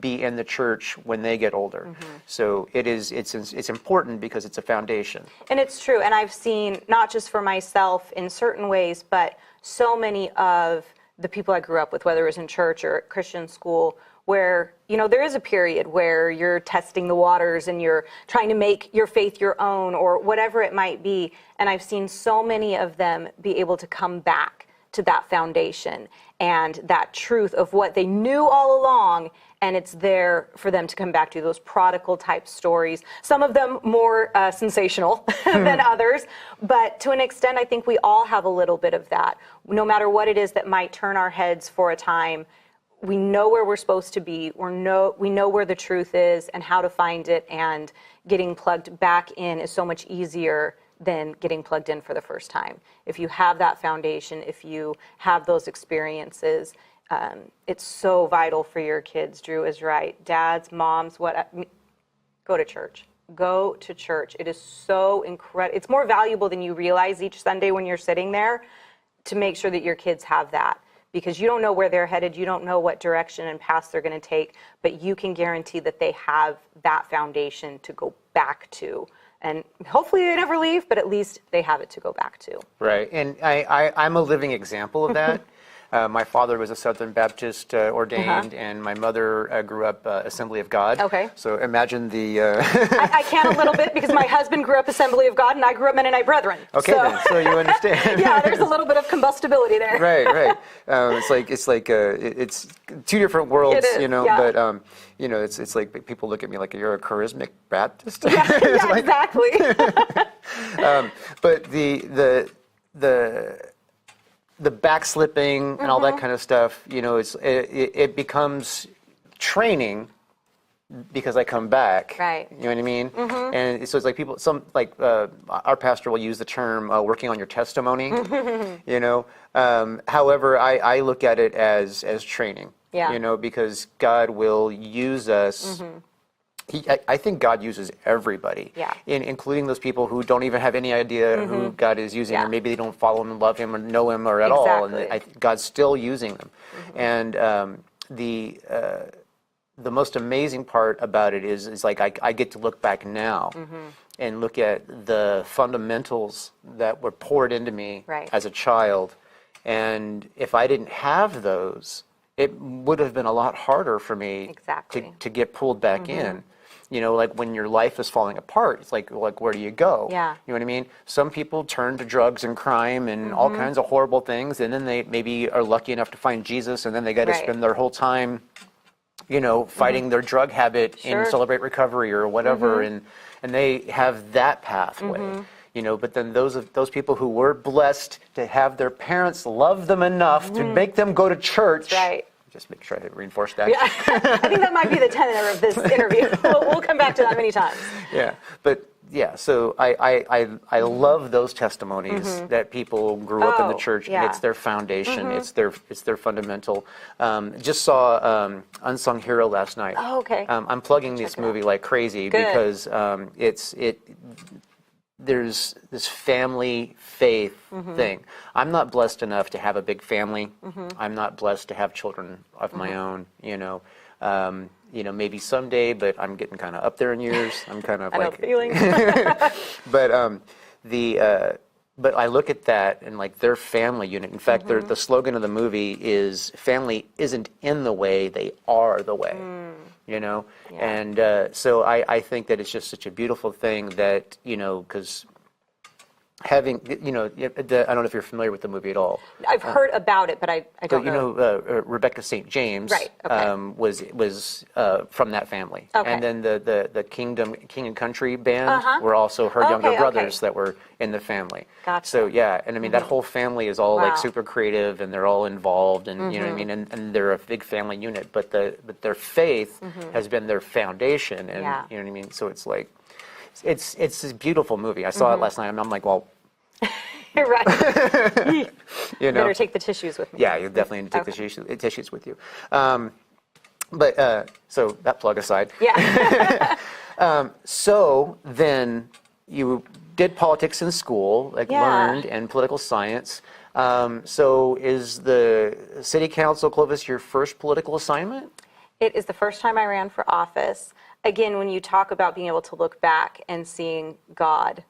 Speaker 3: be in the church when they get older. So it's important because it's a foundation.
Speaker 5: And it's true. And I've seen, not just for myself in certain ways, but so many of the people I grew up with, whether it was in church or at Christian school, where, there is a period where you're testing the waters and you're trying to make your faith your own or whatever it might be. And I've seen so many of them be able to come back to that foundation and that truth of what they knew all along. And it's there for them to come back to, those prodigal type stories, some of them more sensational than others. But to an extent, I think we all have a little bit of that. No matter what it is that might turn our heads for a time, we know where we're supposed to be, we know where the truth is and how to find it, and getting plugged back in is so much easier than getting plugged in for the first time. If you have that foundation, if you have those experiences, it's so vital for your kids. Drew is right. Dads, moms, go to church. Go to church. It is so incredible. It's more valuable than you realize each Sunday when you're sitting there, to make sure that your kids have that. Because you don't know where they're headed, you don't know what direction and paths they're going to take, but you can guarantee that they have that foundation to go back to. And hopefully they never leave, but at least they have it to go back to.
Speaker 3: Right, and I'm a living example of that. My father was a Southern Baptist ordained, and my mother grew up Assembly of God.
Speaker 5: Okay.
Speaker 3: So imagine the...
Speaker 5: I can a little bit because my husband grew up Assembly of God and I grew up Mennonite Brethren.
Speaker 3: Okay, so you understand.
Speaker 5: Yeah, there's a little bit of combustibility there.
Speaker 3: Right. It's two different worlds,
Speaker 5: It is, yeah.
Speaker 3: But it's like people look at me like, you're a charismatic Baptist.
Speaker 5: Yeah, exactly.
Speaker 3: But the backslipping and all that kind of stuff, it becomes training because I come back.
Speaker 5: Right.
Speaker 3: You know what I mean? And so it's like our pastor will use the term working on your testimony. However, I look at it as training.
Speaker 5: Yeah.
Speaker 3: Because God will use us. I think God uses everybody, including those people who don't even have any idea who God is using, or maybe they don't follow him and love him or know him or at all, and God's still using them. And the most amazing part about it is like I get to look back now and look at the fundamentals that were poured into me as a child, and if I didn't have those, it would have been a lot harder for me to get pulled back in. Like when your life is falling apart, it's like where do you go?
Speaker 5: Yeah.
Speaker 3: You know what I mean? Some people turn to drugs and crime and all kinds of horrible things, and then they maybe are lucky enough to find Jesus, and then they got to spend their whole time, fighting their drug habit in Celebrate Recovery or whatever, and they have that pathway. But then those people who were blessed to have their parents love them enough to make them go to church.
Speaker 5: Right.
Speaker 3: Just make sure I reinforce that.
Speaker 5: Yeah. I think that might be the tenor of this interview. We'll come back to that many times.
Speaker 3: Yeah, but yeah, so I love those testimonies that people grew up in the church, and it's their foundation, it's their fundamental. Just saw Unsung Hero last night.
Speaker 5: Oh, okay.
Speaker 3: I'm plugging this movie like crazy because there's this family faith thing. I'm not blessed enough to have a big family. I'm not blessed to have children of my own. Maybe someday, but I'm getting kind of up there in years. I'm kind of
Speaker 5: I know the feeling.
Speaker 3: But I look at that and like their family unit. In fact, the slogan of the movie is "Family isn't in the way; they are the way." Yeah. And so I think that it's just such a beautiful thing that because having, I don't know if you're familiar with the movie at all.
Speaker 5: I've heard about it, but I don't know.
Speaker 3: Rebecca St. James
Speaker 5: Right, okay.
Speaker 3: was from that family.
Speaker 5: Okay.
Speaker 3: And then the King and Country band were also her younger brothers that were in the family.
Speaker 5: Gotcha.
Speaker 3: So yeah, and I mean that whole family is all like super creative, and they're all involved, and you know what I mean, and they're a big family unit. But their faith has been their foundation, and you know what I mean. So it's like. It's this beautiful movie. I saw it last night, and I'm like, well,
Speaker 5: You're right.
Speaker 3: Better
Speaker 5: take the tissues with me.
Speaker 3: Yeah, you definitely need to take the tissues with you. But so that plug aside.
Speaker 5: Yeah.
Speaker 3: So then you did politics in school, learned, and political science. So is the city council, Clovis, your first political assignment?
Speaker 5: It is the first time I ran for office. Again, when you talk about being able to look back and seeing God,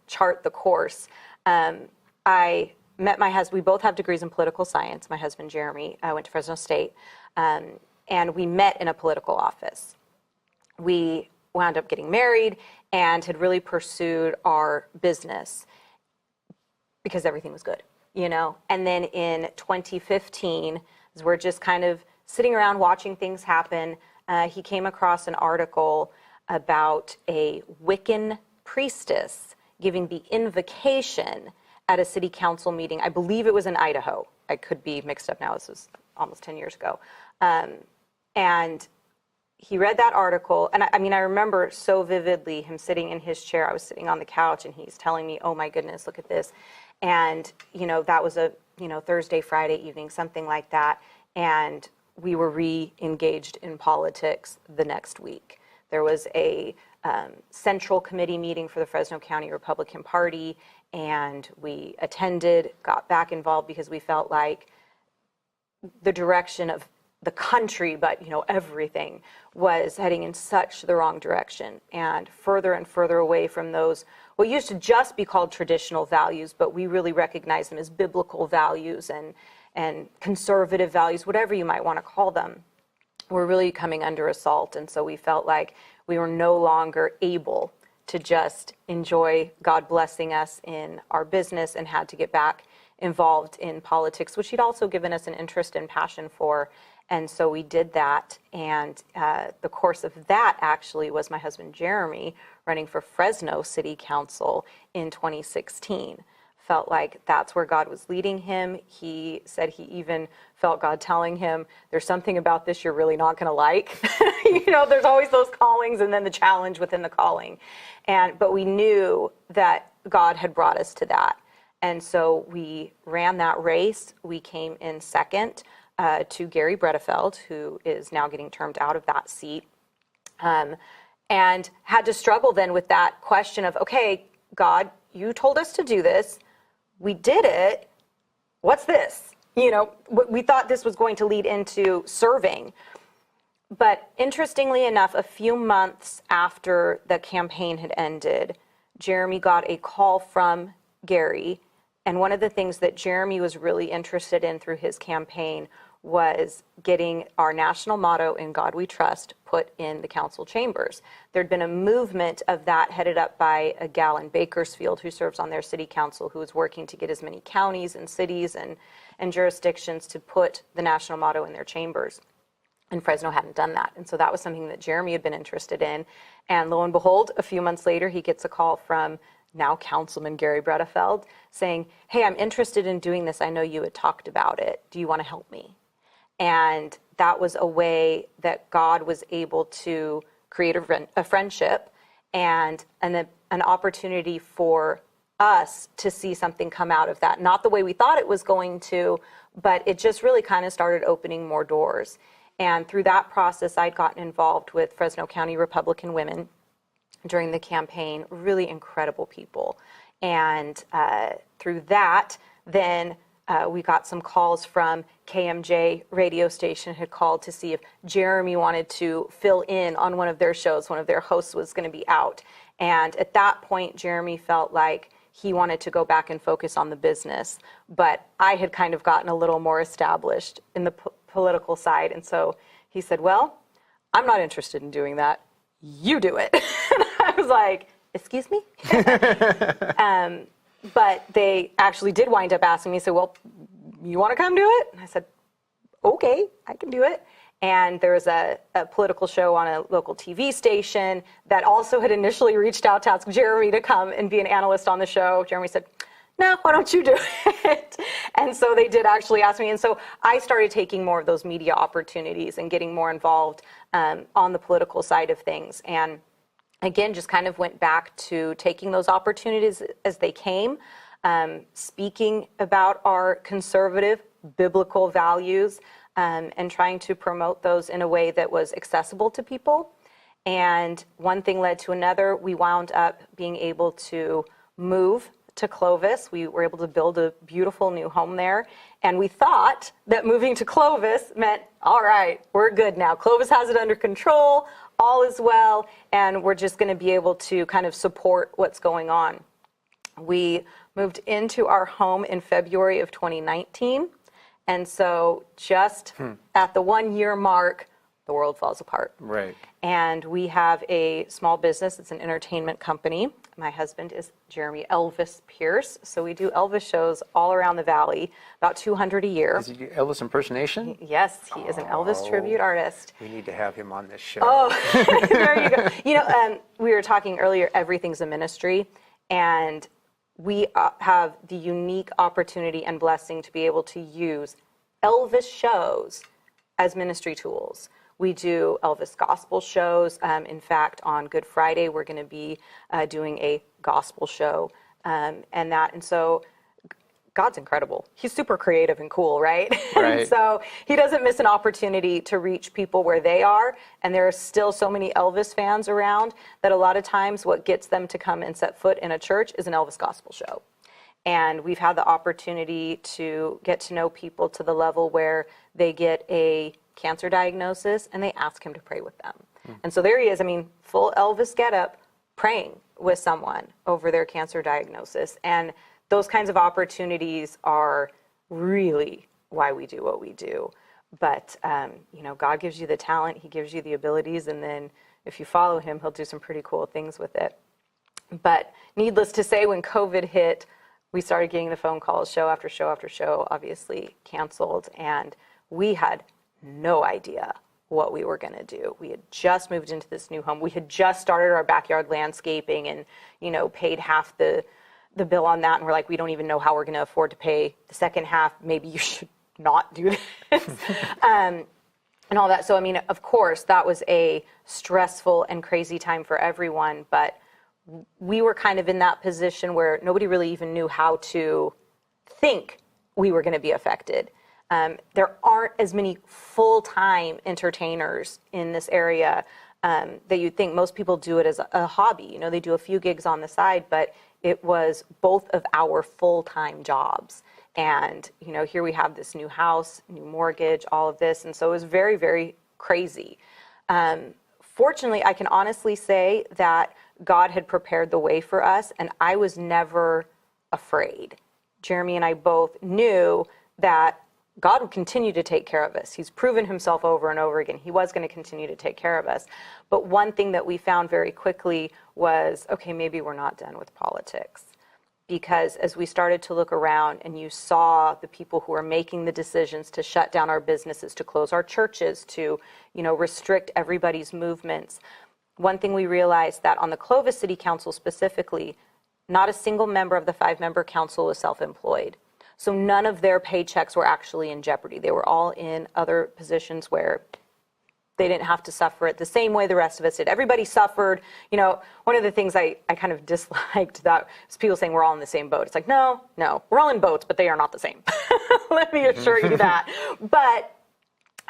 Speaker 5: chart the course, I met my husband. We both have degrees in political science. My husband, Jeremy, went to Fresno State, and we met in a political office. We wound up getting married and had really pursued our business because everything was good, And then in 2015, as we're just kind of sitting around watching things happen, he came across an article about a Wiccan priestess giving the invocation at a city council meeting. I believe it was in Idaho. I could be mixed up now. This was almost 10 years ago. And he read that article. And I remember so vividly him sitting in his chair. I was sitting on the couch, and he's telling me, oh, my goodness, look at this. And, that was a, Thursday, Friday evening, something like that. And we were re-engaged in politics the next week. There was a central committee meeting for the Fresno County Republican Party, and we attended, got back involved because we felt like the direction of the country, but everything was heading in such the wrong direction, and further away from those what used to just be called traditional values, but we really recognize them as biblical values and conservative values, whatever you might want to call them, were really coming under assault. And so we felt like we were no longer able to just enjoy God blessing us in our business and had to get back involved in politics, which he'd also given us an interest and passion for. And so we did that. And the course of that actually was my husband, Jeremy, running for Fresno City Council in 2016. Felt like that's where God was leading him. He said he even felt God telling him, there's something about this you're really not going to like. There's always those callings and then the challenge within the calling. But we knew that God had brought us to that. And so we ran that race. We came in second to Gary Bredefeld, who is now getting termed out of that seat, and had to struggle then with that question of, okay, God, you told us to do this. We did it. What's this? We thought this was going to lead into serving. But interestingly enough, a few months after the campaign had ended, Jeremy got a call from Gary. And one of the things that Jeremy was really interested in through his campaign was getting our national motto, "In God We Trust," put in the council chambers. There'd been a movement of that headed up by a gal in Bakersfield who serves on their city council, who was working to get as many counties and cities and jurisdictions to put the national motto in their chambers. And Fresno hadn't done that. And so that was something that Jeremy had been interested in. And lo and behold, a few months later, he gets a call from now Councilman Gary Bredefeld saying, hey, I'm interested in doing this. I know you had talked about it. Do you want to help me? And that was a way that God was able to create a friendship and an opportunity for us to see something come out of that. Not the way we thought it was going to, but it just really kind of started opening more doors. And through that process, I'd gotten involved with Fresno County Republican Women during the campaign, really incredible people. And through that, then we got some calls from KMJ radio station had called to see if Jeremy wanted to fill in on one of their shows. One of their hosts was going to be out. And at that point, Jeremy felt like he wanted to go back and focus on the business. But I had kind of gotten a little more established in the political side. And so he said, well, I'm not interested in doing that. You do it. And I was like, excuse me? But they actually did wind up asking me, so, well, you want to come do it? And I said, okay, I can do it. And there was a political show on a local TV station that also had initially reached out to ask Jeremy to come and be an analyst on the show. Jeremy said, no, why don't you do it? And so they did actually ask me. And so I started taking more of those media opportunities and getting more involved on the political side of things. And again, just kind of went back to taking those opportunities as they came, speaking about our conservative biblical values, and trying to promote those in a way that was accessible to people. And one thing led to another. We wound up being able to move to Clovis. We were able to build a beautiful new home there. And we thought that moving to Clovis meant, all right, we're good now. Clovis has it under control, all is well, and we're just going to be able to kind of support what's going on. We moved into our home in February of 2019. And so just at the 1 year mark, the world falls apart.
Speaker 3: Right.
Speaker 5: And we have a small business. It's an entertainment company. My husband is Jeremy Elvis Pearce. So we do Elvis shows all around the valley, about 200 a year.
Speaker 3: Is he Elvis impersonation?
Speaker 5: Yes, he is an Elvis tribute artist.
Speaker 3: We need to have him on this show.
Speaker 5: Oh, there you go. You know, we were talking earlier, everything's a ministry. And we have the unique opportunity and blessing to be able to use Elvis shows as ministry tools. We do Elvis gospel shows. In fact, on Good Friday, we're going to be doing a gospel show, and so God's incredible. He's super creative and cool, right?
Speaker 3: Right.
Speaker 5: And so he doesn't miss an opportunity to reach people where they are. And there are still so many Elvis fans around that a lot of times what gets them to come and set foot in a church is an Elvis gospel show. And we've had the opportunity to get to know people to the level where they get a cancer diagnosis and they ask him to pray with them. And so there he is, I mean, full Elvis getup, praying with someone over their cancer diagnosis. And those kinds of opportunities are really why we do what we do. But, you know, God gives you the talent, he gives you the abilities, and then if you follow him, he'll do some pretty cool things with it. But needless to say, when COVID hit, we started getting the phone calls, show after show after show, obviously canceled, and we had no idea what we were going to do. We had just moved into this new home. We had just started our backyard landscaping and, you know, paid half the bill on that, and we're like, we don't even know how we're going to afford to pay the second half. Maybe you should not do this. And all that. So, I mean, of course, that was a stressful and crazy time for everyone, but we were kind of in that position where nobody really even knew how to think we were going to be affected. There aren't as many full-time entertainers in this area that you'd think. Most people do it as a hobby. You know, they do a few gigs on the side, but it was both of our full-time jobs. And, you know, here we have this new house, new mortgage, all of this. And so it was very, very crazy. Fortunately, I can honestly say that God had prepared the way for us, and I was never afraid. Jeremy and I both knew that God would continue to take care of us. He's proven himself over and over again. He was going to continue to take care of us. But one thing that we found very quickly was, okay, maybe we're not done with politics. Because as we started to look around and you saw the people who are making the decisions to shut down our businesses, to close our churches, to, you know, restrict everybody's movements, one thing we realized that on the Clovis City Council specifically, not a single member of the 5-member council was self-employed. So none of their paychecks were actually in jeopardy. They were all in other positions where they didn't have to suffer it the same way the rest of us did. Everybody suffered. You know, one of the things I kind of disliked that was people saying we're all in the same boat. It's like, no, we're all in boats, but they are not the same. Let me assure you that. But,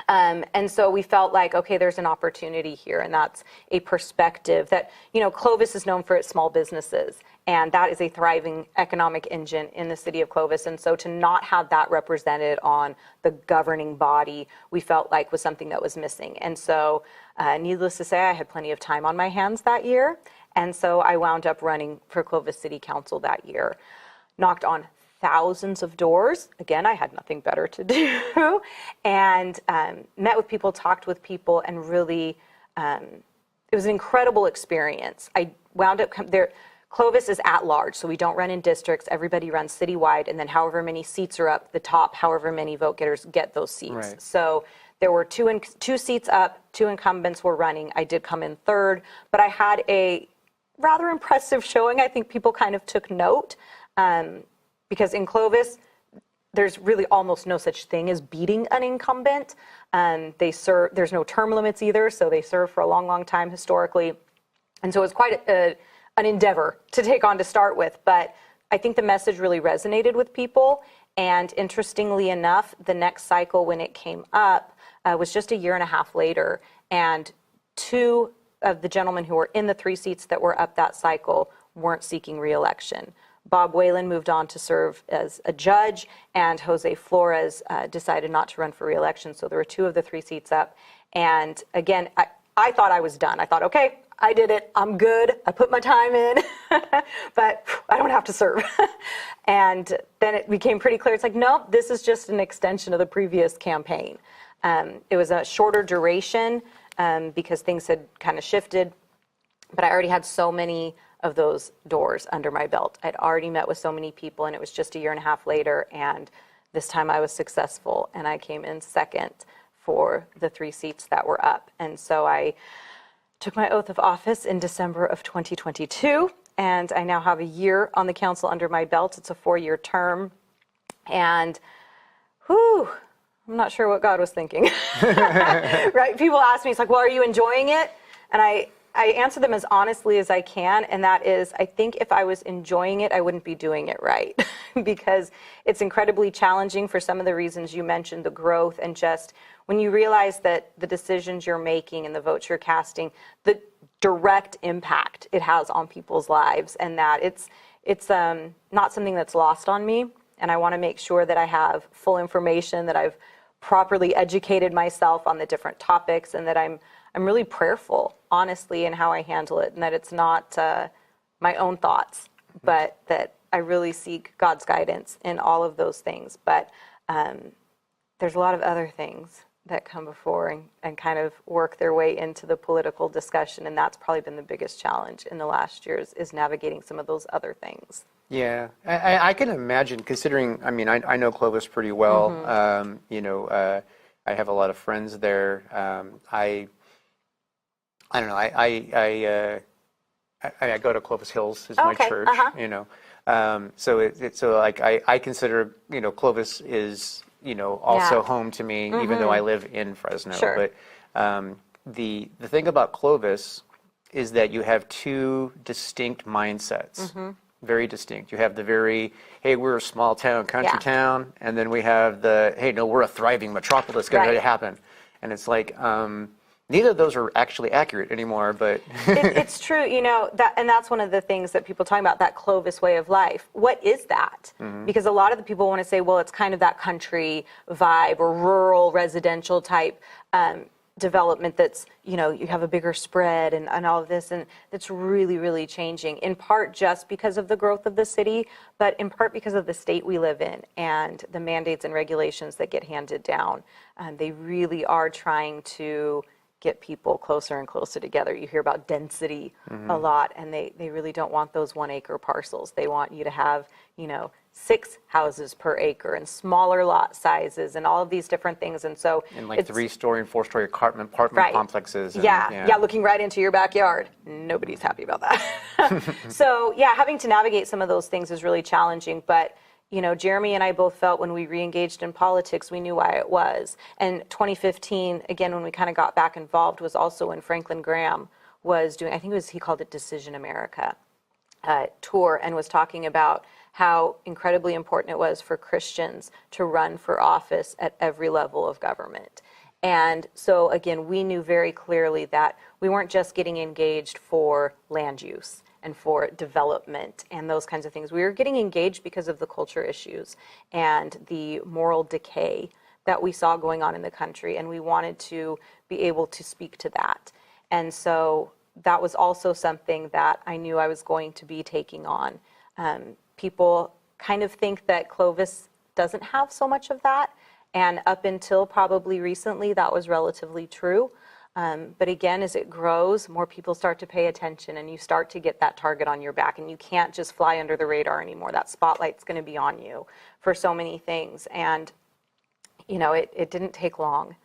Speaker 5: and so we felt like, okay, there's an opportunity here, and that's a perspective that, you know, Clovis is known for its small businesses, and that is a thriving economic engine in the city of Clovis. And so to not have that represented on the governing body, we felt like was something that was missing. And so needless to say, I had plenty of time on my hands that year. And so I wound up running for Clovis City Council that year, knocked on thousands of doors. Again, I had nothing better to do, and met with people, talked with people, and really, it was an incredible experience. I wound up there. Clovis is at large, so we don't run in districts. Everybody runs citywide, and then however many seats are up, the top, however many vote getters get those seats.
Speaker 3: Right.
Speaker 5: So there were two seats up, 2 incumbents were running. I did come in third, but I had a rather impressive showing. I think people kind of took note. Because in Clovis, there's really almost no such thing as beating an incumbent. There's no term limits either, so they serve for a long, long time historically. And so it was quite an endeavor to take on to start with. But I think the message really resonated with people. And interestingly enough, the next cycle when it came up was just a year and a half later. And 2 of the gentlemen who were in the 3 seats that were up that cycle weren't seeking re-election. Bob Whalen moved on to serve as a judge, and Jose Flores decided not to run for re-election. So there were 2 of the 3 seats up. And again, I thought I was done. I thought, okay, I did it. I'm good. I put my time in, but I don't have to serve. And then it became pretty clear. It's like, no, this is just an extension of the previous campaign. It was a shorter duration because things had kind of shifted, but I already had so many of those doors under my belt. I'd already met with so many people, and it was just a year and a half later, and this time I was successful, and I came in second for the 3 seats that were up. And so I took my oath of office in December of 2022, and I now have a year on the council under my belt. It's a 4-year term, and I'm not sure what God was thinking. Right? People ask me, it's like, well, are you enjoying it? And I answer them as honestly as I can, and that is, I think if I was enjoying it, I wouldn't be doing it right, because it's incredibly challenging for some of the reasons you mentioned, the growth, and just when you realize that the decisions you're making and the votes you're casting, the direct impact it has on people's lives, and that it's not something that's lost on me, and I want to make sure that I have full information, that I've properly educated myself on the different topics, and that I'm really prayerful, honestly, in how I handle it, and that it's not my own thoughts, but that I really seek God's guidance in all of those things. But there's a lot of other things that come before and kind of work their way into the political discussion, and that's probably been the biggest challenge in the last years, is navigating some of those other things.
Speaker 3: Yeah, I can imagine, considering, I mean, I know Clovis pretty well. Mm-hmm. I have a lot of friends there. I don't know. I go to Clovis Hills is my church. So I consider Clovis is also home to me, even though I live in Fresno. Sure. But the thing about Clovis is that you have 2 distinct mindsets. Mm-hmm. Very distinct. You have the hey, we're a small town, country town, and then we have hey, no, we're a thriving metropolis going to happen. And it's like, neither of those are actually accurate anymore, but
Speaker 5: it's true, and that's one of the things that people talk about, that Clovis way of life. What is that? Mm-hmm. Because a lot of the people want to say, well, it's kind of that country vibe or rural residential type development that's, you have a bigger spread and all of this, and it's really, really changing, in part just because of the growth of the city, but in part because of the state we live in and the mandates and regulations that get handed down. They really are trying to get people closer and closer together. You hear about density a lot, and they really don't want those 1-acre parcels. They want you to have, 6 houses per acre and smaller lot sizes and all of these different things. And so
Speaker 3: and like 3-story and 4-story apartment complexes. And,
Speaker 5: yeah, looking right into your backyard. Nobody's happy about that. So having to navigate some of those things is really challenging, but Jeremy and I both felt when we re-engaged in politics, we knew why it was. And 2015, again, when we kind of got back involved, was also when Franklin Graham was doing, I think he called it Decision America tour, and was talking about how incredibly important it was for Christians to run for office at every level of government. And so, again, we knew very clearly that we weren't just getting engaged for land use and for development and those kinds of things. We were getting engaged because of the culture issues and the moral decay that we saw going on in the country, and we wanted to be able to speak to that. And so that was also something that I knew I was going to be taking on. People kind of think that Clovis doesn't have so much of that, and up until probably recently, that was relatively true. But again, as it grows, more people start to pay attention, and you start to get that target on your back, and you can't just fly under the radar anymore. That spotlight's going to be on you for so many things. And, it didn't take long.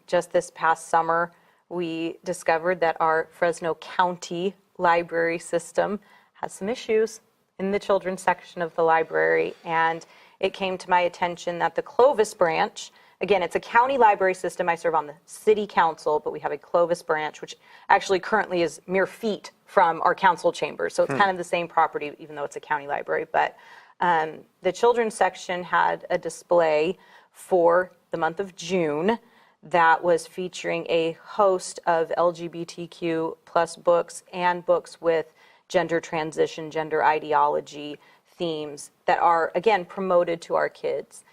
Speaker 5: Just this past summer, we discovered that our Fresno County library system has some issues in the children's section of the library. And it came to my attention that the Clovis branch, again, it's a county library system. I serve on the city council, but we have a Clovis branch, which actually currently is mere feet from our council chambers. So it's kind of the same property, even though it's a county library. But the children's section had a display for the month of June that was featuring a host of LGBTQ plus books and books with gender transition, gender ideology themes that are, again, promoted to our kids.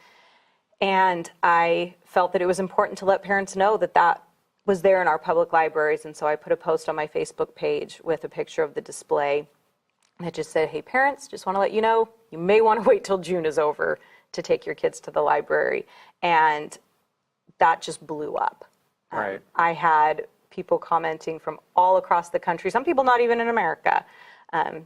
Speaker 5: And I felt that it was important to let parents know that that was there in our public libraries. And so I put a post on my Facebook page with a picture of the display. And it just said, hey, parents, just want to let you know, you may want to wait till June is over to take your kids to the library. And that just blew up.
Speaker 3: Right.
Speaker 5: I had people commenting from all across the country, some people not even in America,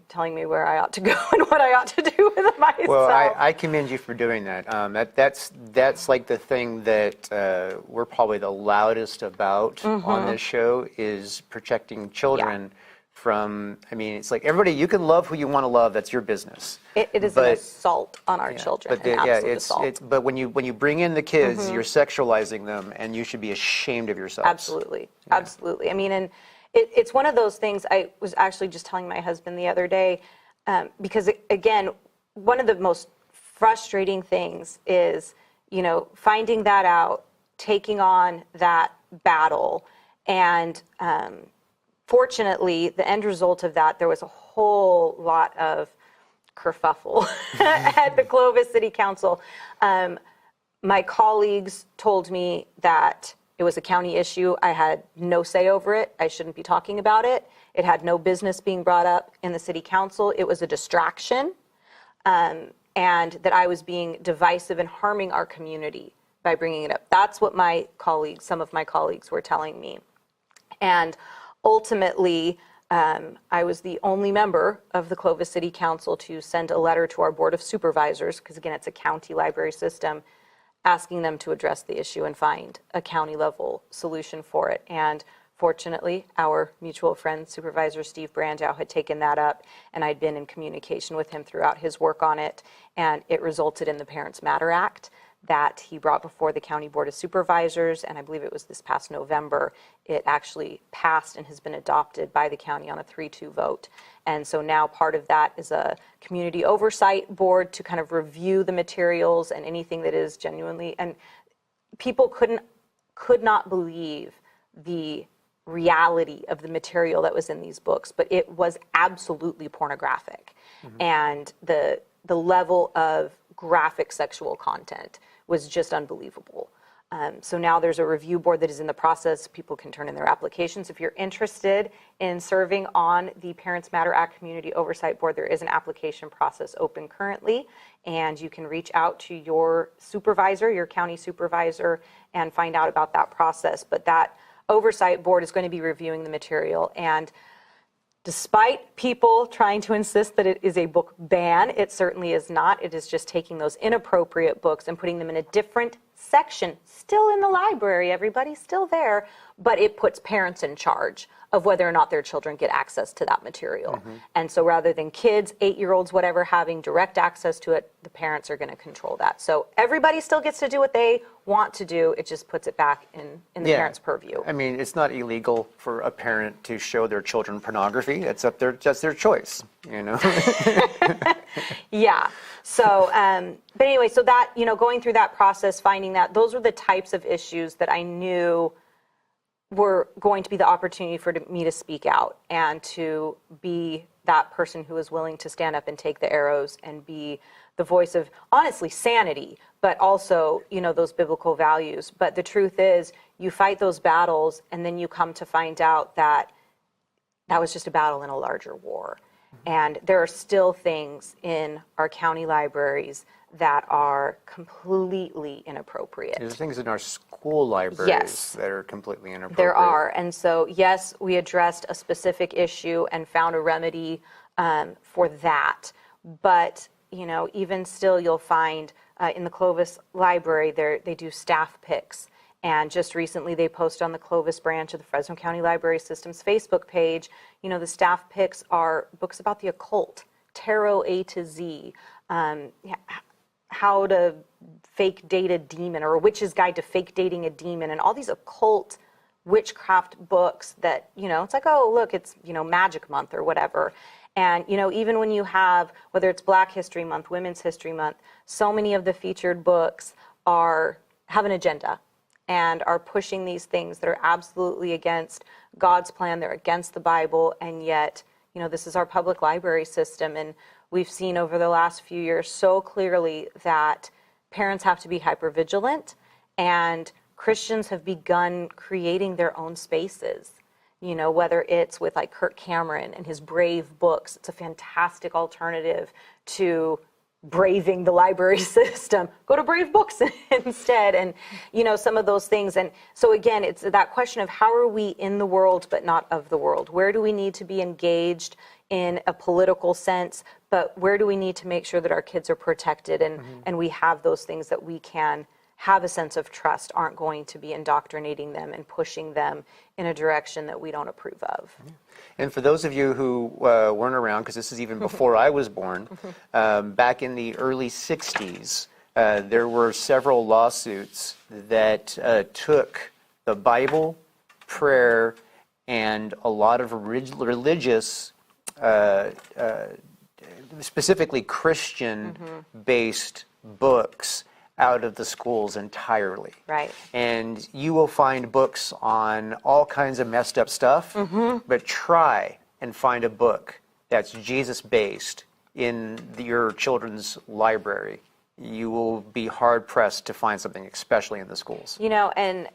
Speaker 5: telling me where I ought to go and what I ought to do with myself.
Speaker 3: Well, I commend you for doing that. That's like the thing that we're probably the loudest about on this show is protecting children from, it's like everybody, you can love who you want to love, that's your business.
Speaker 5: It is an assault on our children,
Speaker 3: But
Speaker 5: an absolute assault.
Speaker 3: but when you bring in the kids, you're sexualizing them, and you should be ashamed of yourselves.
Speaker 5: Absolutely, absolutely. And it's one of those things. I was actually just telling my husband the other day, because again, one of the most frustrating things is, finding that out, taking on that battle, and fortunately, the end result of that, there was a whole lot of kerfuffle at the Clovis City Council. My colleagues told me that it was a county issue. I had no say over it. I shouldn't be talking about it. It had no business being brought up in the city council. It was a distraction, and that I was being divisive and harming our community by bringing it up. That's what some of my colleagues were telling me. And ultimately, I was the only member of the Clovis City Council to send a letter to our Board of Supervisors, because again, it's a county library system, asking them to address the issue and find a county-level solution for it. And fortunately, our mutual friend, Supervisor Steve Brandow, had taken that up, and I'd been in communication with him throughout his work on it, and it resulted in the Parents Matter Act that he brought before the County Board of Supervisors, and I believe it was this past November, it actually passed and has been adopted by the county on a 3-2 vote. And so now part of that is a community oversight board to kind of review the materials and anything that is genuinely, and people could not believe the reality of the material that was in these books, but it was absolutely pornographic. And the level of graphic sexual content was just unbelievable. So now there's a review board that is in the process. People can turn in their applications. If you're interested in serving on the Parents Matter Act Community Oversight Board, there is an application process open currently, and you can reach out to your supervisor, your county supervisor, and find out about that process. But that oversight board is going to be reviewing the material, and despite people trying to insist that it is a book ban, it certainly is not. It is just taking those inappropriate books and putting them in a different section, still in the library, everybody, still there, but it puts parents in charge of whether or not their children get access to that material. And so rather than kids, 8-year-olds, whatever, having direct access to it, the parents are going to control that. So everybody still gets to do what they want to do. It just puts it back in the parents' purview.
Speaker 3: I mean, it's not illegal for a parent to show their children pornography. That's their choice, you know.
Speaker 5: Yeah. So, but anyway, so that, you know, going through that process, finding that, those were the types of issues that I knew were going to be the opportunity for me to speak out and to be that person who was willing to stand up and take the arrows and be the voice of, honestly, sanity, but also, you know, those biblical values. But the truth is, you fight those battles, and then you come to find out that that was just a battle in a larger war. And there are still things in our county libraries that are completely inappropriate.
Speaker 3: There's things in our school libraries that are completely inappropriate.
Speaker 5: There are. And so, yes, we addressed a specific issue and found a remedy for that. But, you know, even still, you'll find in the Clovis Library, they do staff picks. And just recently, they posted on the Clovis branch of the Fresno County Library System's Facebook page, you know, the staff picks are books about the occult, tarot A to Z, how to fake date a demon, or a witch's guide to fake dating a demon, and all these occult witchcraft books that, you know, it's like, oh, look, it's, you know, Magic Month or whatever. And, you know, even when you have, whether it's Black History Month, Women's History Month, so many of the featured books have an agenda and are pushing these things that are absolutely against God's plan. They're against the Bible. And yet, you know, this is our public library system. And we've seen over the last few years so clearly that parents have to be hypervigilant, and Christians have begun creating their own spaces. You know, whether it's with like Kirk Cameron and his Brave books, it's a fantastic alternative to braving the library system. Go to Brave Books instead. And, you know, some of those things. And so again, it's that question of how are we in the world but not of the world? Where do we need to be engaged in a political sense, but where do we need to make sure that our kids are protected and we have those things that we can have a sense of trust, aren't going to be indoctrinating them and pushing them in a direction that we don't approve of.
Speaker 3: And for those of you who weren't around, because this is even before I was born, back in the early 60s, there were several lawsuits that took the Bible, prayer, and a lot of religious, specifically Christian-based books out of the schools entirely.
Speaker 5: Right.
Speaker 3: And you will find books on all kinds of messed up stuff, but try and find a book that's Jesus-based in your children's library. You will be hard-pressed to find something, especially in the schools.
Speaker 5: You know, and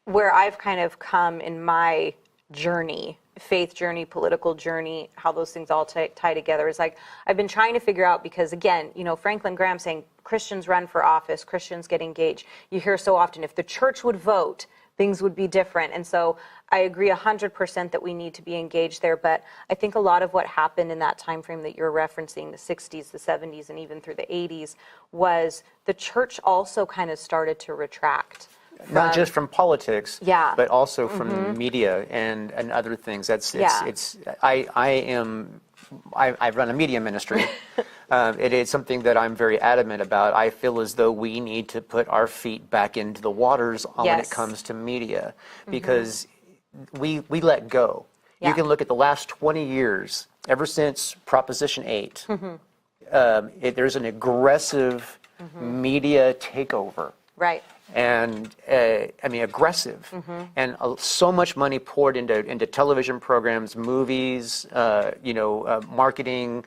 Speaker 5: where I've kind of come in my journey, faith journey, political journey, how those things all tie together is like, I've been trying to figure out, because again, you know, Franklin Graham saying Christians run for office, Christians get engaged. You hear so often, if the church would vote, things would be different. And so I agree 100% that we need to be engaged there. But I think a lot of what happened in that time frame that you're referencing, the 60s, the 70s, and even through the 80s, was the church also kind of started to retract.
Speaker 3: Not just from politics,
Speaker 5: Yeah.
Speaker 3: but also from media and other things. I run a media ministry. It is something that I'm very adamant about. I feel as though we need to put our feet back into the waters when it comes to media, because we let go.
Speaker 5: Yeah.
Speaker 3: You can look at the last 20 years, ever since Proposition 8, there's an aggressive media takeover.
Speaker 5: Right.
Speaker 3: And I mean, aggressive, and so much money poured into television programs, movies, marketing,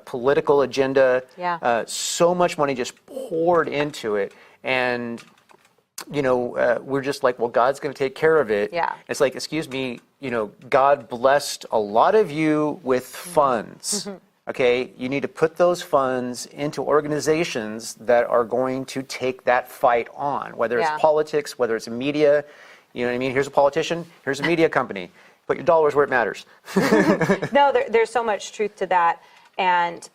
Speaker 3: political agenda.
Speaker 5: Yeah.
Speaker 3: So much money just poured into it, and we're just like, well, God's going to take care of it.
Speaker 5: Yeah.
Speaker 3: It's like, excuse me, God blessed a lot of you with funds. Okay, you need to put those funds into organizations that are going to take that fight on, whether it's politics, whether it's media. You know what I mean? Here's a politician, here's a media company. Put your dollars where it matters.
Speaker 5: No, there's so much truth to that. And,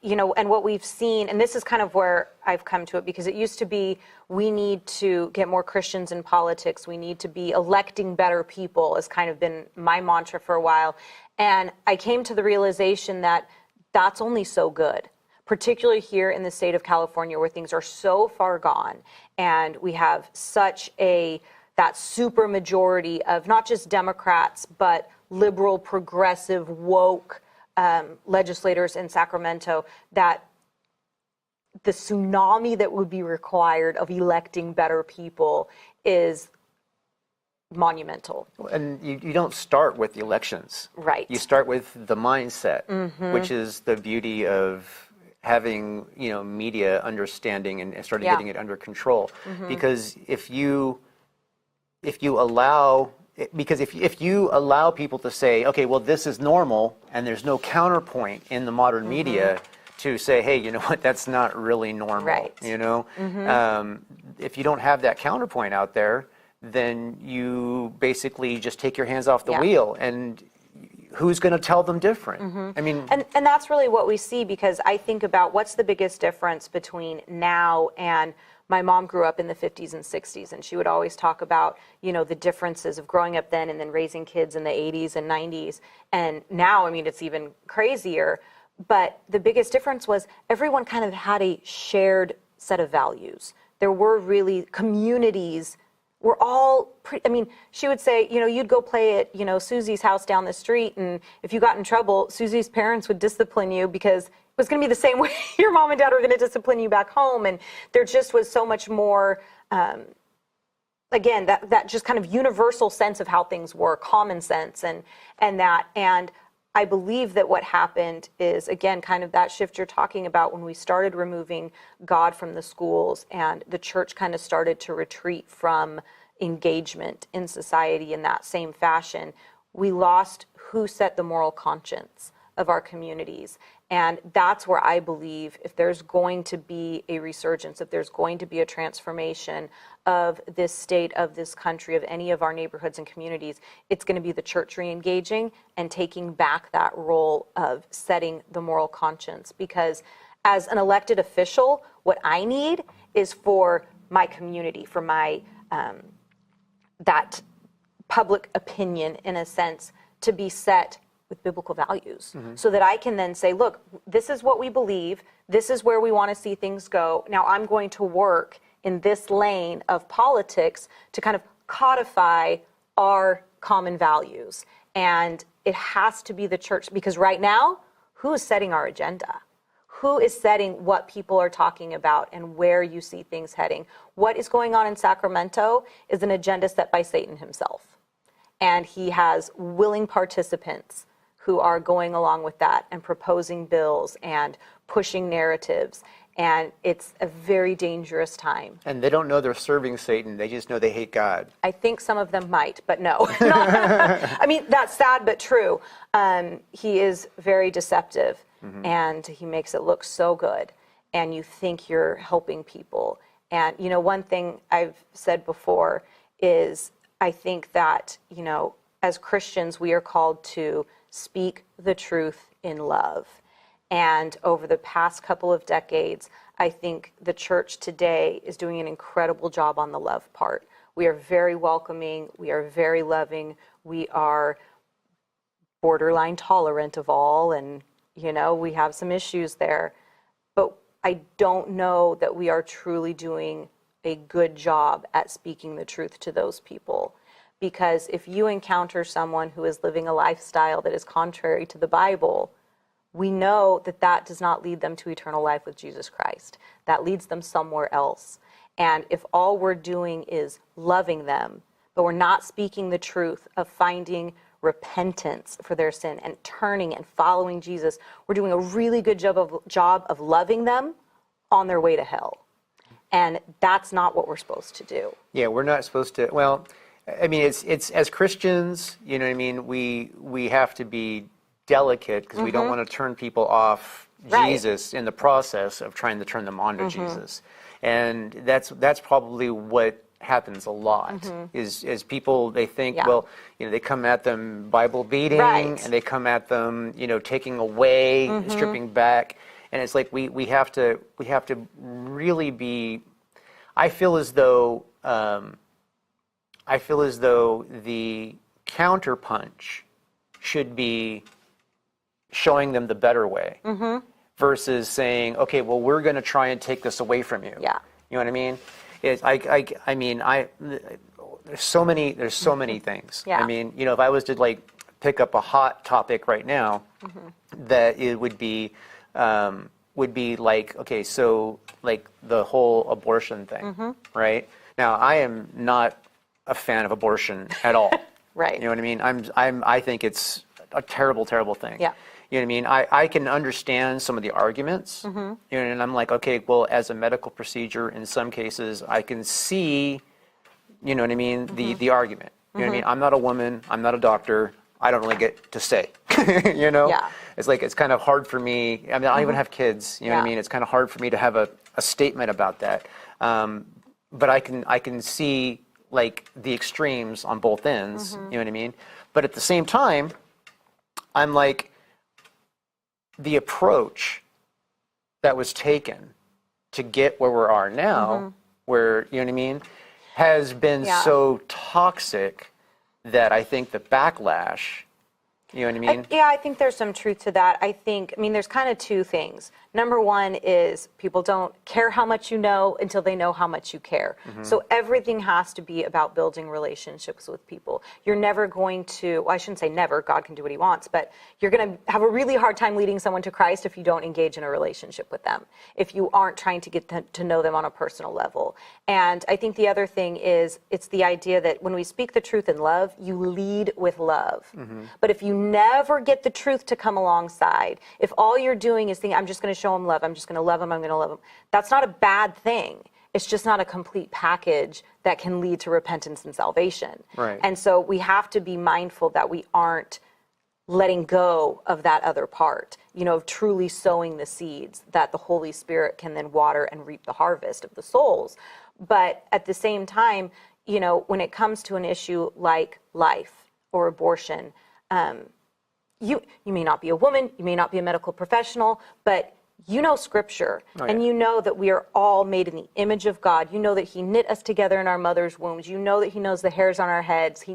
Speaker 5: and what we've seen, and this is kind of where I've come to it, because it used to be, we need to get more Christians in politics. We need to be electing better people, has kind of been my mantra for a while. And I came to the realization that that's only so good, particularly here in the state of California, where things are so far gone. And we have such that super majority of not just Democrats, but liberal, progressive, woke legislators in Sacramento, that the tsunami that would be required of electing better people is monumental.
Speaker 3: And you don't start with the elections.
Speaker 5: Right.
Speaker 3: You start with the mindset, which is the beauty of having, media understanding and starting getting it under control. Because if you allow people to say, okay, well, this is normal, and there's no counterpoint in the modern media to say, hey, you know what, that's not really normal.
Speaker 5: Right.
Speaker 3: If you don't have that counterpoint out there, then you basically just take your hands off the wheel, and who's going to tell them different? I mean,
Speaker 5: and that's really what we see, because I think about what's the biggest difference between now and my mom grew up in the 50s and 60s, and she would always talk about, the differences of growing up then and then raising kids in the 80s and 90s. And now, I mean, it's even crazier. But the biggest difference was everyone kind of had a shared set of values. There were really communities. We're all she would say, you'd go play at, Susie's house down the street, and if you got in trouble, Susie's parents would discipline you, because it was going to be the same way your mom and dad were going to discipline you back home. And there just was so much more, again, that just kind of universal sense of how things were, common sense, and I believe that what happened is, again, kind of that shift you're talking about, when we started removing God from the schools and the church kind of started to retreat from engagement in society in that same fashion. We lost who set the moral conscience of our communities. And that's where I believe, if there's going to be a resurgence, if there's going to be a transformation of this state, of this country, of any of our neighborhoods and communities, it's going to be the church re-engaging and taking back that role of setting the moral conscience. Because as an elected official, what I need is for my community, for my that public opinion, in a sense, to be set with biblical values, so that I can then say, look, this is what we believe, this is where we want to see things go. Now I'm going to work in this lane of politics to kind of codify our common values. And it has to be the church, because right now, who is setting our agenda? Who is setting what people are talking about and where you see things heading? What is going on in Sacramento is an agenda set by Satan himself. And he has willing participants who are going along with that and proposing bills and pushing narratives. And it's a very dangerous time.
Speaker 3: And they don't know they're serving Satan. They just know they hate God.
Speaker 5: I think some of them might, but no. I mean, that's sad but true. He is very deceptive, and he makes it look so good. And you think you're helping people. And, one thing I've said before is, I think that, as Christians, we are called to speak the truth in love. And over the past couple of decades, I think the church today is doing an incredible job on the love part. We are very welcoming. We are very loving. We are borderline tolerant of all. And, we have some issues there. But I don't know that we are truly doing a good job at speaking the truth to those people. Because if you encounter someone who is living a lifestyle that is contrary to the Bible, we know that that does not lead them to eternal life with Jesus Christ. That leads them somewhere else. And if all we're doing is loving them, but we're not speaking the truth of finding repentance for their sin and turning and following Jesus, we're doing a really good job of loving them on their way to hell. And that's not what we're supposed to do.
Speaker 3: Yeah, we're not supposed to. Well, I mean, it's as Christians, we have to be delicate, because we don't want to turn people off Jesus in the process of trying to turn them on to Jesus. And that's probably what happens a lot, is people, they think, well, they come at them Bible beating, and they come at them, taking away, stripping back. And it's like we have to really be. I feel as though the counterpunch should be showing them the better way, versus saying, okay, well, we're going to try and take this away from you.
Speaker 5: Yeah.
Speaker 3: You know what I mean? There's so many things.
Speaker 5: Yeah.
Speaker 3: I mean, if I was to like pick up a hot topic right now, that it would be like, okay, so like the whole abortion thing, right? Now, I am not a fan of abortion at all.
Speaker 5: Right.
Speaker 3: You know what I mean? I think it's a terrible, terrible thing.
Speaker 5: Yeah.
Speaker 3: You know what I mean? I can understand some of the arguments, and I'm like, okay, well, as a medical procedure, in some cases, I can see, you know what I mean, the argument. You know what I mean? I'm not a woman. I'm not a doctor. I don't really get to say,
Speaker 5: Yeah.
Speaker 3: It's like, it's kind of hard for me. I mean, I don't even have kids. You know what I mean? It's kind of hard for me to have a statement about that. But I can see like the extremes on both ends. You know what I mean? But at the same time, I'm like, the approach that was taken to get where we are now, where, you know what I mean, has been so toxic that I think the backlash, you know what I mean?
Speaker 5: I think there's some truth to that. I mean, there's kind of two things. Number one is people don't care how much you know until they know how much you care. So everything has to be about building relationships with people. You're never going to, well, I shouldn't say never, God can do what he wants, but you're going to have a really hard time leading someone to Christ if you don't engage in a relationship with them, if you aren't trying to get to know them on a personal level. And I think the other thing is, it's the idea that when we speak the truth in love, you lead with love. But if you never get the truth to come alongside, if all you're doing is thinking, I'm just going to show them love, I'm just going to love them, I'm going to love them, that's not a bad thing. It's just not a complete package that can lead to repentance and salvation.
Speaker 3: Right.
Speaker 5: And so we have to be mindful that we aren't letting go of that other part, of truly sowing the seeds that the Holy Spirit can then water and reap the harvest of the souls. But at the same time, when it comes to an issue like life or abortion, you may not be a woman, you may not be a medical professional, but you know Scripture, and you know that we are all made in the image of God. You know that He knit us together in our mother's wombs. You know that He knows the hairs on our heads.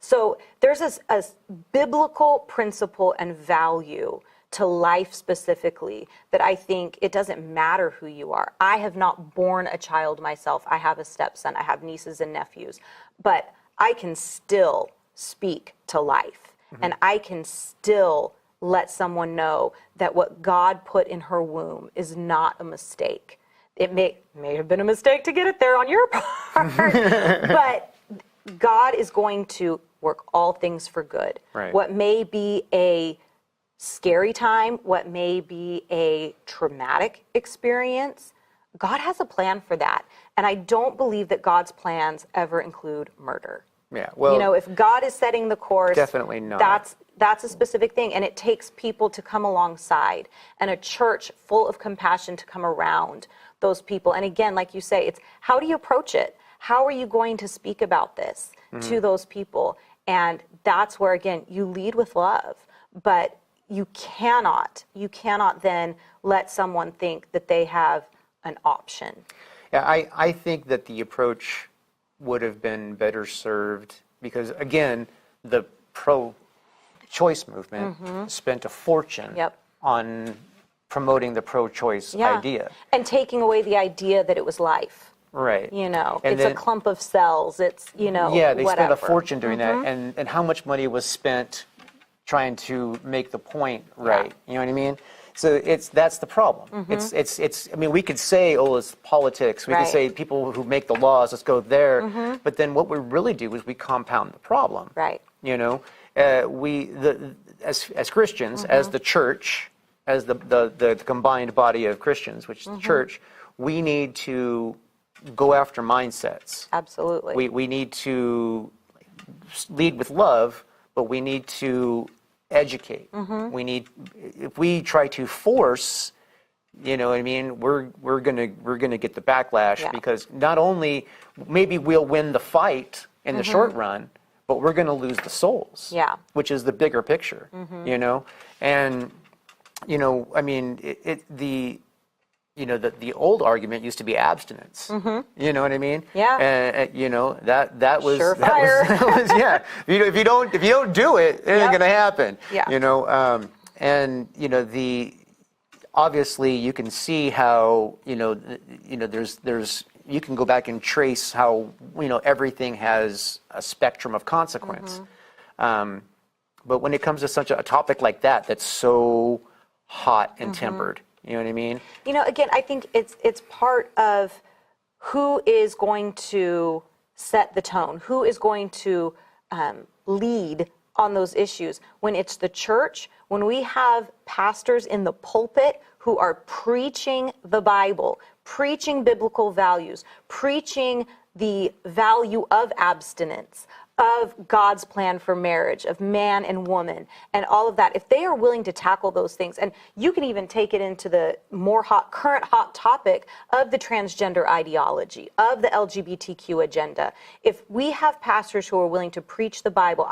Speaker 5: So there's a biblical principle and value to life specifically that I think it doesn't matter who you are. I have not borne a child myself. I have a stepson. I have nieces and nephews, but I can still speak to life, and I can still let someone know that what God put in her womb is not a mistake. It may have been a mistake to get it there on your part, but God is going to work all things for good.
Speaker 3: Right.
Speaker 5: What may be a scary time, what may be a traumatic experience, God has a plan for that. And I don't believe that God's plans ever include murder.
Speaker 3: Yeah, well,
Speaker 5: if God is setting the course,
Speaker 3: definitely not.
Speaker 5: That's a specific thing, and it takes people to come alongside and a church full of compassion to come around those people. And again, like you say, it's how do you approach it? How are you going to speak about this to those people? And that's where, again, you lead with love, but you cannot then let someone think that they have an option.
Speaker 3: Yeah, I think that the approach would have been better served because, again, the pro-choice movement spent a fortune on promoting the pro-choice idea.
Speaker 5: And taking away the idea that it was life.
Speaker 3: Right.
Speaker 5: It's a clump of cells. It's,
Speaker 3: yeah, they spent a
Speaker 5: whatever.
Speaker 3: fortune doing that. And how much money was spent trying to make the point right? You know what I mean? So that's the problem. It's I mean, we could say, oh, it's politics. We could say people who make the laws, let's go there. But then what we really do is we compound the problem.
Speaker 5: Right.
Speaker 3: As Christians, as the church, as the combined body of Christians, which is the church, we need to go after mindsets.
Speaker 5: Absolutely.
Speaker 3: We need to lead with love, but we need to educate. If we try to force, you know what I mean, we're gonna get the backlash because not only maybe we'll win the fight in the short run, but we're gonna lose the souls.
Speaker 5: Yeah.
Speaker 3: Which is the bigger picture, And you know, I mean, the old argument used to be abstinence. You know what I mean?
Speaker 5: Yeah.
Speaker 3: You know, that was
Speaker 5: Surefire.
Speaker 3: that was yeah. If you don't do it, it ain't gonna happen.
Speaker 5: Yeah.
Speaker 3: You know, and you know obviously you can see how there's you can go back and trace how everything has a spectrum of consequence. But when it comes to such a topic like that, that's so hot and tempered, you know what I mean?
Speaker 5: You know, again, I think it's part of who is going to set the tone, who is going to lead on those issues. When it's the church, when we have pastors in the pulpit who are preaching the Bible, preaching biblical values, preaching the value of abstinence, of God's plan for marriage, of man and woman, and all of that, if they are willing to tackle those things, and you can even take it into the more current hot topic of the transgender ideology, of the LGBTQ agenda. If we have pastors who are willing to preach the Bible,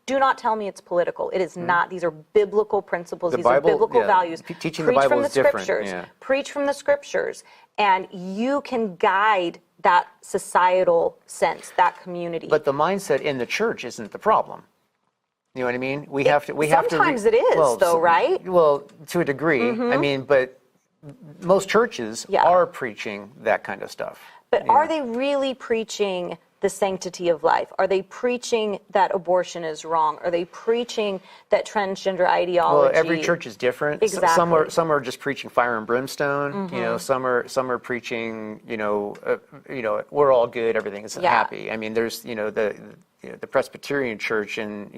Speaker 5: do not tell me it's political. It is not. These are biblical principles. These
Speaker 3: Bible,
Speaker 5: are biblical values.
Speaker 3: Teaching
Speaker 5: Preach
Speaker 3: the Bible
Speaker 5: from the
Speaker 3: is different.
Speaker 5: scriptures.
Speaker 3: Yeah.
Speaker 5: Preach from the scriptures, and you can guide that societal sense, that community.
Speaker 3: But the mindset in the church isn't the problem. You know what I mean?
Speaker 5: Sometimes it is, though, right?
Speaker 3: Well, to a degree. I mean, but most churches are preaching that kind of stuff.
Speaker 5: But are they really preaching the sanctity of life? Are they preaching that abortion is wrong? Are they preaching that transgender ideology?
Speaker 3: Well, every church is different.
Speaker 5: Exactly.
Speaker 3: Some are just preaching fire and brimstone. You know, some are preaching. We're all good. Everything is happy. I mean, there's the Presbyterian Church, and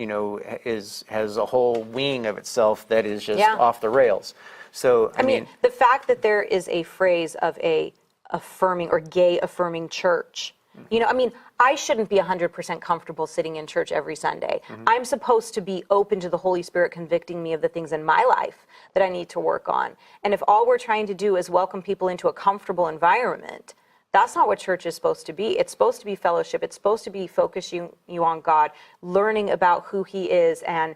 Speaker 3: has a whole wing of itself that is just off the rails. So I mean,
Speaker 5: the fact that there is a phrase of a affirming or gay affirming church. I shouldn't be 100% comfortable sitting in church every Sunday. I'm supposed to be open to the Holy Spirit convicting me of the things in my life that I need to work on. And if all we're trying to do is welcome people into a comfortable environment, that's not what church is supposed to be. It's supposed to be fellowship. It's supposed to be focusing you on God, learning about who He is, and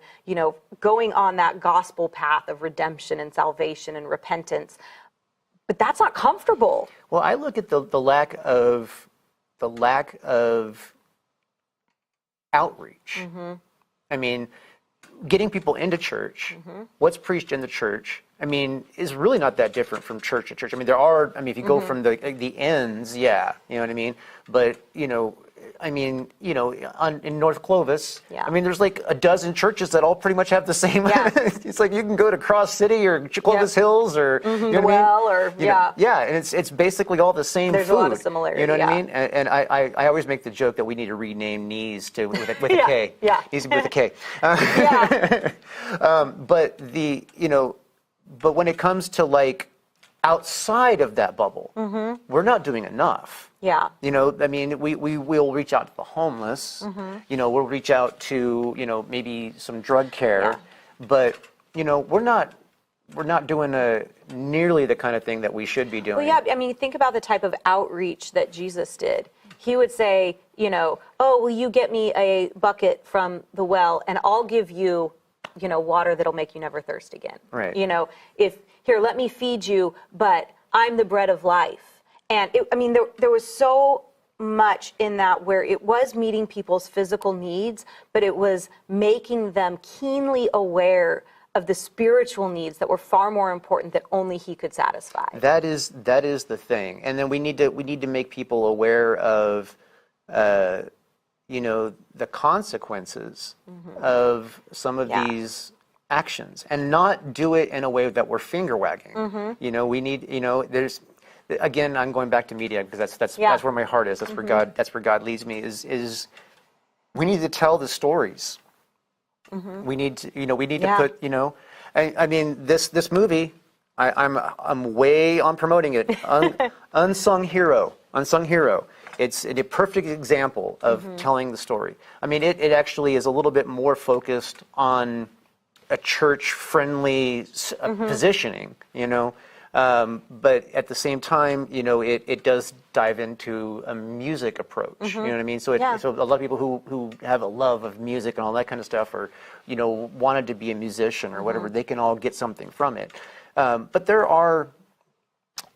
Speaker 5: going on that gospel path of redemption and salvation and repentance. But that's not comfortable.
Speaker 3: Well, I look at the lack of outreach. I mean, getting people into church, what's preached in the church, I mean, is really not that different from church to church. I mean, if you go from the ends, you know what I mean? But, in North Clovis, I mean, there's like a dozen churches that all pretty much have the same. It's like you can go to Cross City or Clovis Hills or you know what I mean? And it's basically all the same.
Speaker 5: There's
Speaker 3: food.
Speaker 5: a lot of similarity.
Speaker 3: You know what I mean? And I always make the joke that we need to rename knees with a K. Knees with a K. But when it comes to like outside of that bubble, we're not doing enough. I mean, we will reach out to the homeless. We'll reach out to maybe some drug care, but we're not doing nearly the kind of thing that we should be doing.
Speaker 5: Well, I mean, think about the type of outreach that Jesus did. He would say, oh, will you get me a bucket from the well, and I'll give you, water that'll make you never thirst again.
Speaker 3: Right.
Speaker 5: Here, let me feed you, but I'm the bread of life. And there was so much in that where it was meeting people's physical needs, but it was making them keenly aware of the spiritual needs that were far more important that only He could satisfy.
Speaker 3: That is the thing. And then we need to make people aware of the consequences of some of these actions, and not do it in a way that we're finger wagging. We need, there's, again, I'm going back to media because that's where my heart is. That's where God leads me. Is we need to tell the stories. We need to put, I mean, this movie, I'm way on promoting it. Unsung hero. It's a perfect example of telling the story. I mean, it actually is a little bit more focused on a church-friendly positioning, But at the same time, it does dive into a music approach. You know what I mean? So, so a lot of people who have a love of music and all that kind of stuff, or wanted to be a musician or whatever, they can all get something from it. But there are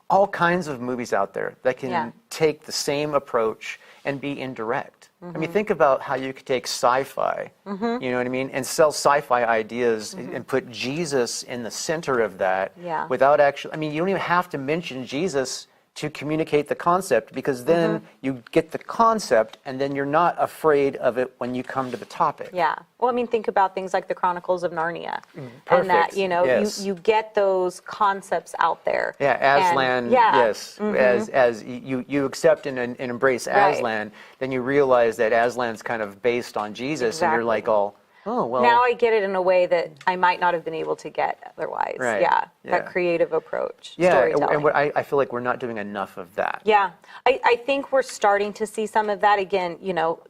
Speaker 3: all kinds of movies out there that can take the same approach and be indirect. I mean, think about how you could take sci-fi, you know what I mean, and sell sci-fi ideas and put Jesus in the center of that without actually, I mean, you don't even have to mention Jesus to communicate the concept, because then you get the concept and then you're not afraid of it when you come to the topic.
Speaker 5: Yeah. Well, I mean, think about things like the Chronicles of Narnia.
Speaker 3: Perfect.
Speaker 5: And that,
Speaker 3: Yes.
Speaker 5: you get those concepts out there.
Speaker 3: Yeah, Aslan,
Speaker 5: And,
Speaker 3: yes. As you accept and embrace Aslan, then you realize that Aslan's kind of based on Jesus, and you're like all, oh, well.
Speaker 5: Now I get it in a way that I might not have been able to get otherwise.
Speaker 3: Right.
Speaker 5: Yeah,
Speaker 3: Yeah.
Speaker 5: that creative approach,
Speaker 3: yeah,
Speaker 5: storytelling.
Speaker 3: and I feel like we're not doing enough of that.
Speaker 5: Yeah, I think we're starting to see some of that. Again,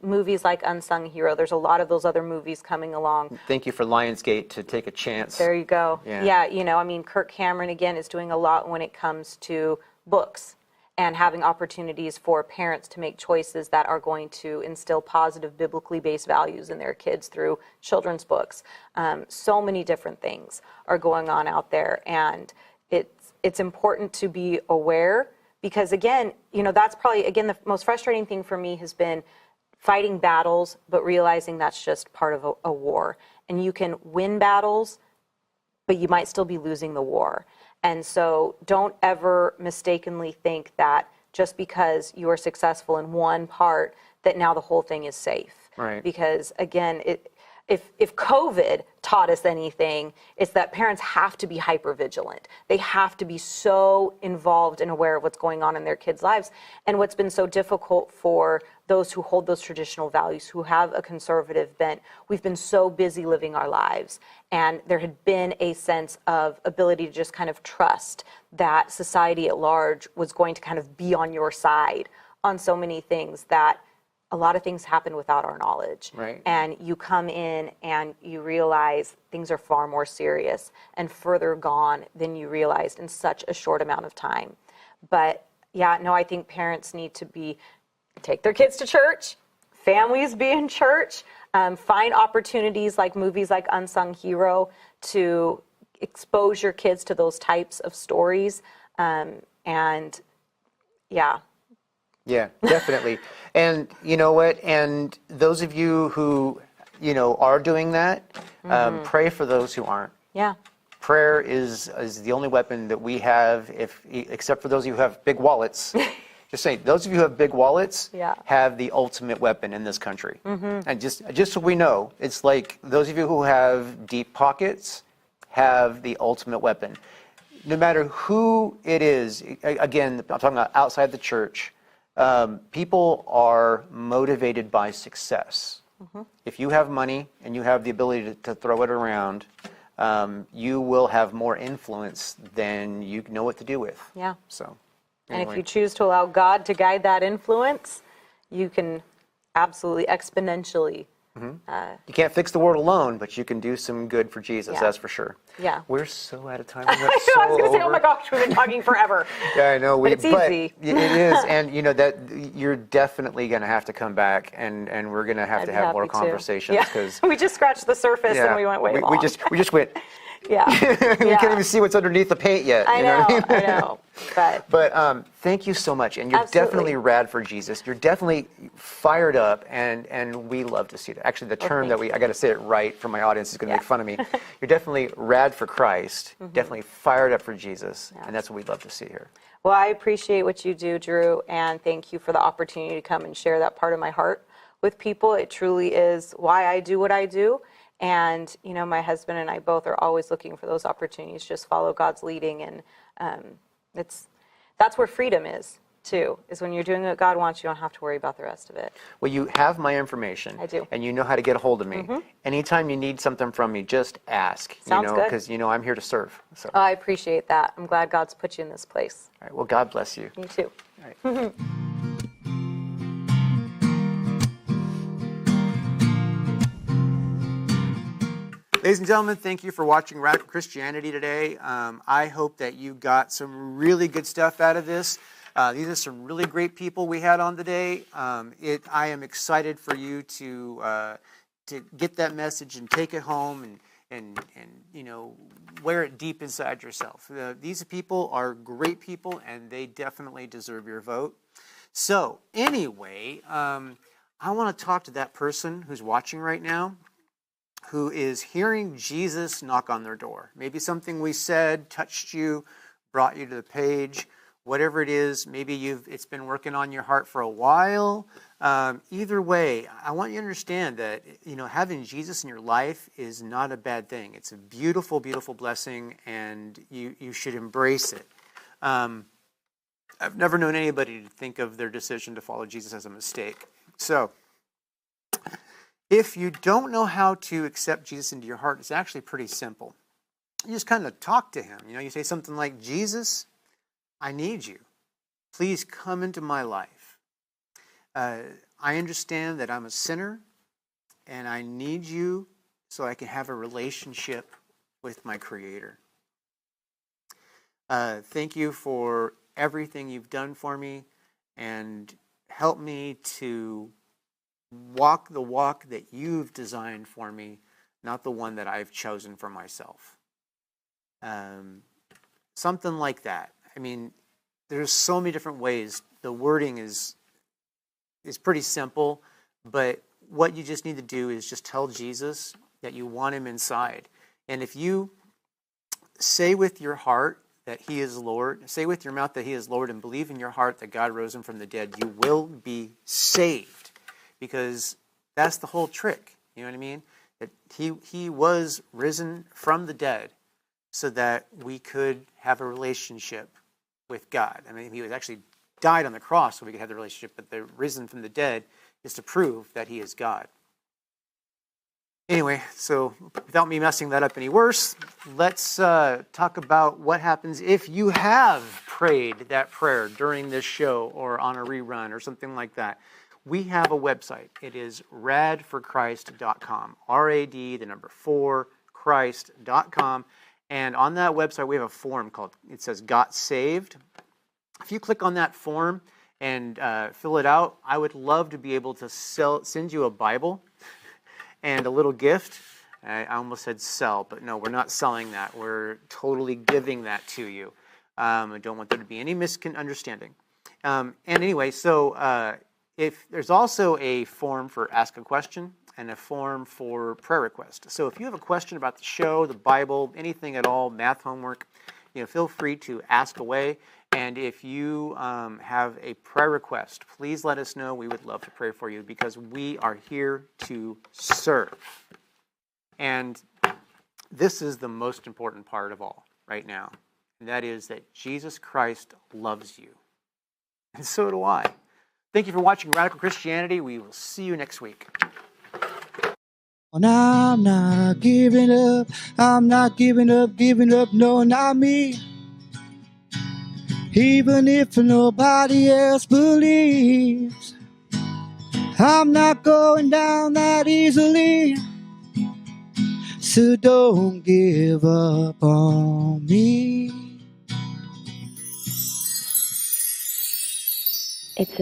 Speaker 5: movies like Unsung Hero, there's a lot of those other movies coming along.
Speaker 3: Thank you for Lionsgate to take a chance.
Speaker 5: There you go.
Speaker 3: Yeah.
Speaker 5: Yeah, I mean, Kirk Cameron, again, is doing a lot when it comes to books and having opportunities for parents to make choices that are going to instill positive biblically based values in their kids through children's books. So many different things are going on out there, and it's important to be aware, because again, that's probably, again, the most frustrating thing for me has been fighting battles, but realizing that's just part of a war. And you can win battles, but you might still be losing the war. And so don't ever mistakenly think that just because you are successful in one part, that now the whole thing is safe.
Speaker 3: Right.
Speaker 5: Because again, if COVID taught us anything, it's that parents have to be hyper vigilant. They have to be so involved and aware of what's going on in their kids' lives. And what's been so difficult for those who hold those traditional values, who have a conservative bent, we've been so busy living our lives. And there had been a sense of ability to just kind of trust that society at large was going to kind of be on your side on so many things, that a lot of things happen without our knowledge.
Speaker 3: Right.
Speaker 5: And you come in and you realize things are far more serious and further gone than you realized in such a short amount of time. But yeah, no, I think parents need to take their kids to church, families be in church, find opportunities like movies like Unsung Hero to expose your kids to those types of stories. And yeah.
Speaker 3: Yeah, definitely. And you know what? And those of you who, are doing that, pray for those who aren't.
Speaker 5: Yeah.
Speaker 3: Prayer is the only weapon that we have, except for those of you who have big wallets. Just saying, those of you who have big wallets have the ultimate weapon in this country. And just so we know, it's like those of you who have deep pockets have the ultimate weapon. No matter who it is, again, I'm talking about outside the church, people are motivated by success. If you have money and you have the ability to throw it around, you will have more influence than you know what to do with.
Speaker 5: Yeah.
Speaker 3: So.
Speaker 5: And
Speaker 3: Anyway.
Speaker 5: if you choose to allow God to guide that influence, you can absolutely exponentially.
Speaker 3: You can't fix the world alone, but you can do some good for Jesus, that's for sure.
Speaker 5: Yeah.
Speaker 3: We're so out of time.
Speaker 5: I was going to say, oh my gosh, we've been talking forever.
Speaker 3: Yeah, I know.
Speaker 5: But it's easy.
Speaker 3: It is, and that you're definitely going to have to come back, and we're going to have
Speaker 5: I'd
Speaker 3: to
Speaker 5: be
Speaker 3: have more
Speaker 5: happy to.
Speaker 3: conversations,
Speaker 5: Yeah.
Speaker 3: because
Speaker 5: we just scratched the surface and we went way long.
Speaker 3: we just went.
Speaker 5: Yeah.
Speaker 3: We can't even see what's underneath the paint yet.
Speaker 5: I
Speaker 3: you
Speaker 5: know.
Speaker 3: what I mean?
Speaker 5: I know. But
Speaker 3: Thank you so much, and you're
Speaker 5: Absolutely.
Speaker 3: definitely rad for Jesus. You're definitely fired up, and we love to see that. Actually, the term that I got to say it right for my audience is going to make fun of me. You're definitely rad for Christ, definitely fired up for Jesus, and that's what we'd love to see here.
Speaker 5: well, I appreciate what you do, Drew, and thank you for the opportunity to come and share that part of my heart with people. It truly is why I do what I do. And, my husband and I both are always looking for those opportunities. Just follow God's leading. And that's where freedom is, too, is when you're doing what God wants, you don't have to worry about the rest of it.
Speaker 3: Well, you have my information.
Speaker 5: I do.
Speaker 3: And you know how to get a hold of me. Anytime you need something from me, just ask.
Speaker 5: Sounds good.
Speaker 3: Because, I'm here to serve. So.
Speaker 5: I appreciate that. I'm glad God's put you in this place.
Speaker 3: All right. Well, God bless you.
Speaker 5: Me too.
Speaker 3: All right.
Speaker 2: Ladies and gentlemen, thank you for watching Radical Christianity today. I hope that you got some really good stuff out of this. These are some really great people we had on today. I am excited for you to get that message and take it home and wear it deep inside yourself. These people are great people, and they definitely deserve your vote. So anyway, I want to talk to that person who's watching right now, who is hearing Jesus knock on their door. Maybe something we said touched you, brought you to the page, whatever it is. Maybe it's been working on your heart for a while. Either way, I want you to understand that having Jesus in your life is not a bad thing. It's a beautiful, beautiful blessing, and you should embrace it. I've never known anybody to think of their decision to follow Jesus as a mistake. So, if you don't know how to accept Jesus into your heart, it's actually pretty simple. You just kind of talk to him. You say something like, Jesus, I need you. Please come into my life. I understand that I'm a sinner, and I need you so I can have a relationship with my Creator. Thank you for everything you've done for me, and help me to walk the walk that you've designed for me, not the one that I've chosen for myself. Something like that. I mean, there's so many different ways. The wording is pretty simple, but what you just need to do is just tell Jesus that you want him inside. And if you say with your heart that he is Lord, say with your mouth that he is Lord, and believe in your heart that God rose him from the dead, you will be saved. Because that's the whole trick, you know what I mean? That he was risen from the dead so that we could have a relationship with God. I mean, he was actually died on the cross so we could have the relationship, but the risen from the dead is to prove that he is God. Anyway, so without me messing that up any worse, let's talk about what happens if you have prayed that prayer during this show or on a rerun or something like that. We have a website. It is radforchrist.com. RAD, 4Christ.com. And on that website, we have a form it says Got Saved. If you click on that form and fill it out, I would love to be able to send you a Bible and a little gift. I almost said sell, but no, we're not selling that. We're totally giving that to you. I don't want there to be any misunderstanding. And anyway, so if there's also a form for Ask a Question and a form for prayer request. So if you have a question about the show, the Bible, anything at all, math homework, feel free to ask away. And if you have a prayer request, please let us know. We would love to pray for you because we are here to serve. And this is the most important part of all right now. And that is that Jesus Christ loves you. And so do I. Thank you for watching Radical Christianity. We will see you next week.
Speaker 1: And I'm not giving up. I'm not giving up, no, not me. Even if nobody else believes, I'm not going down that easily. So don't give up on me.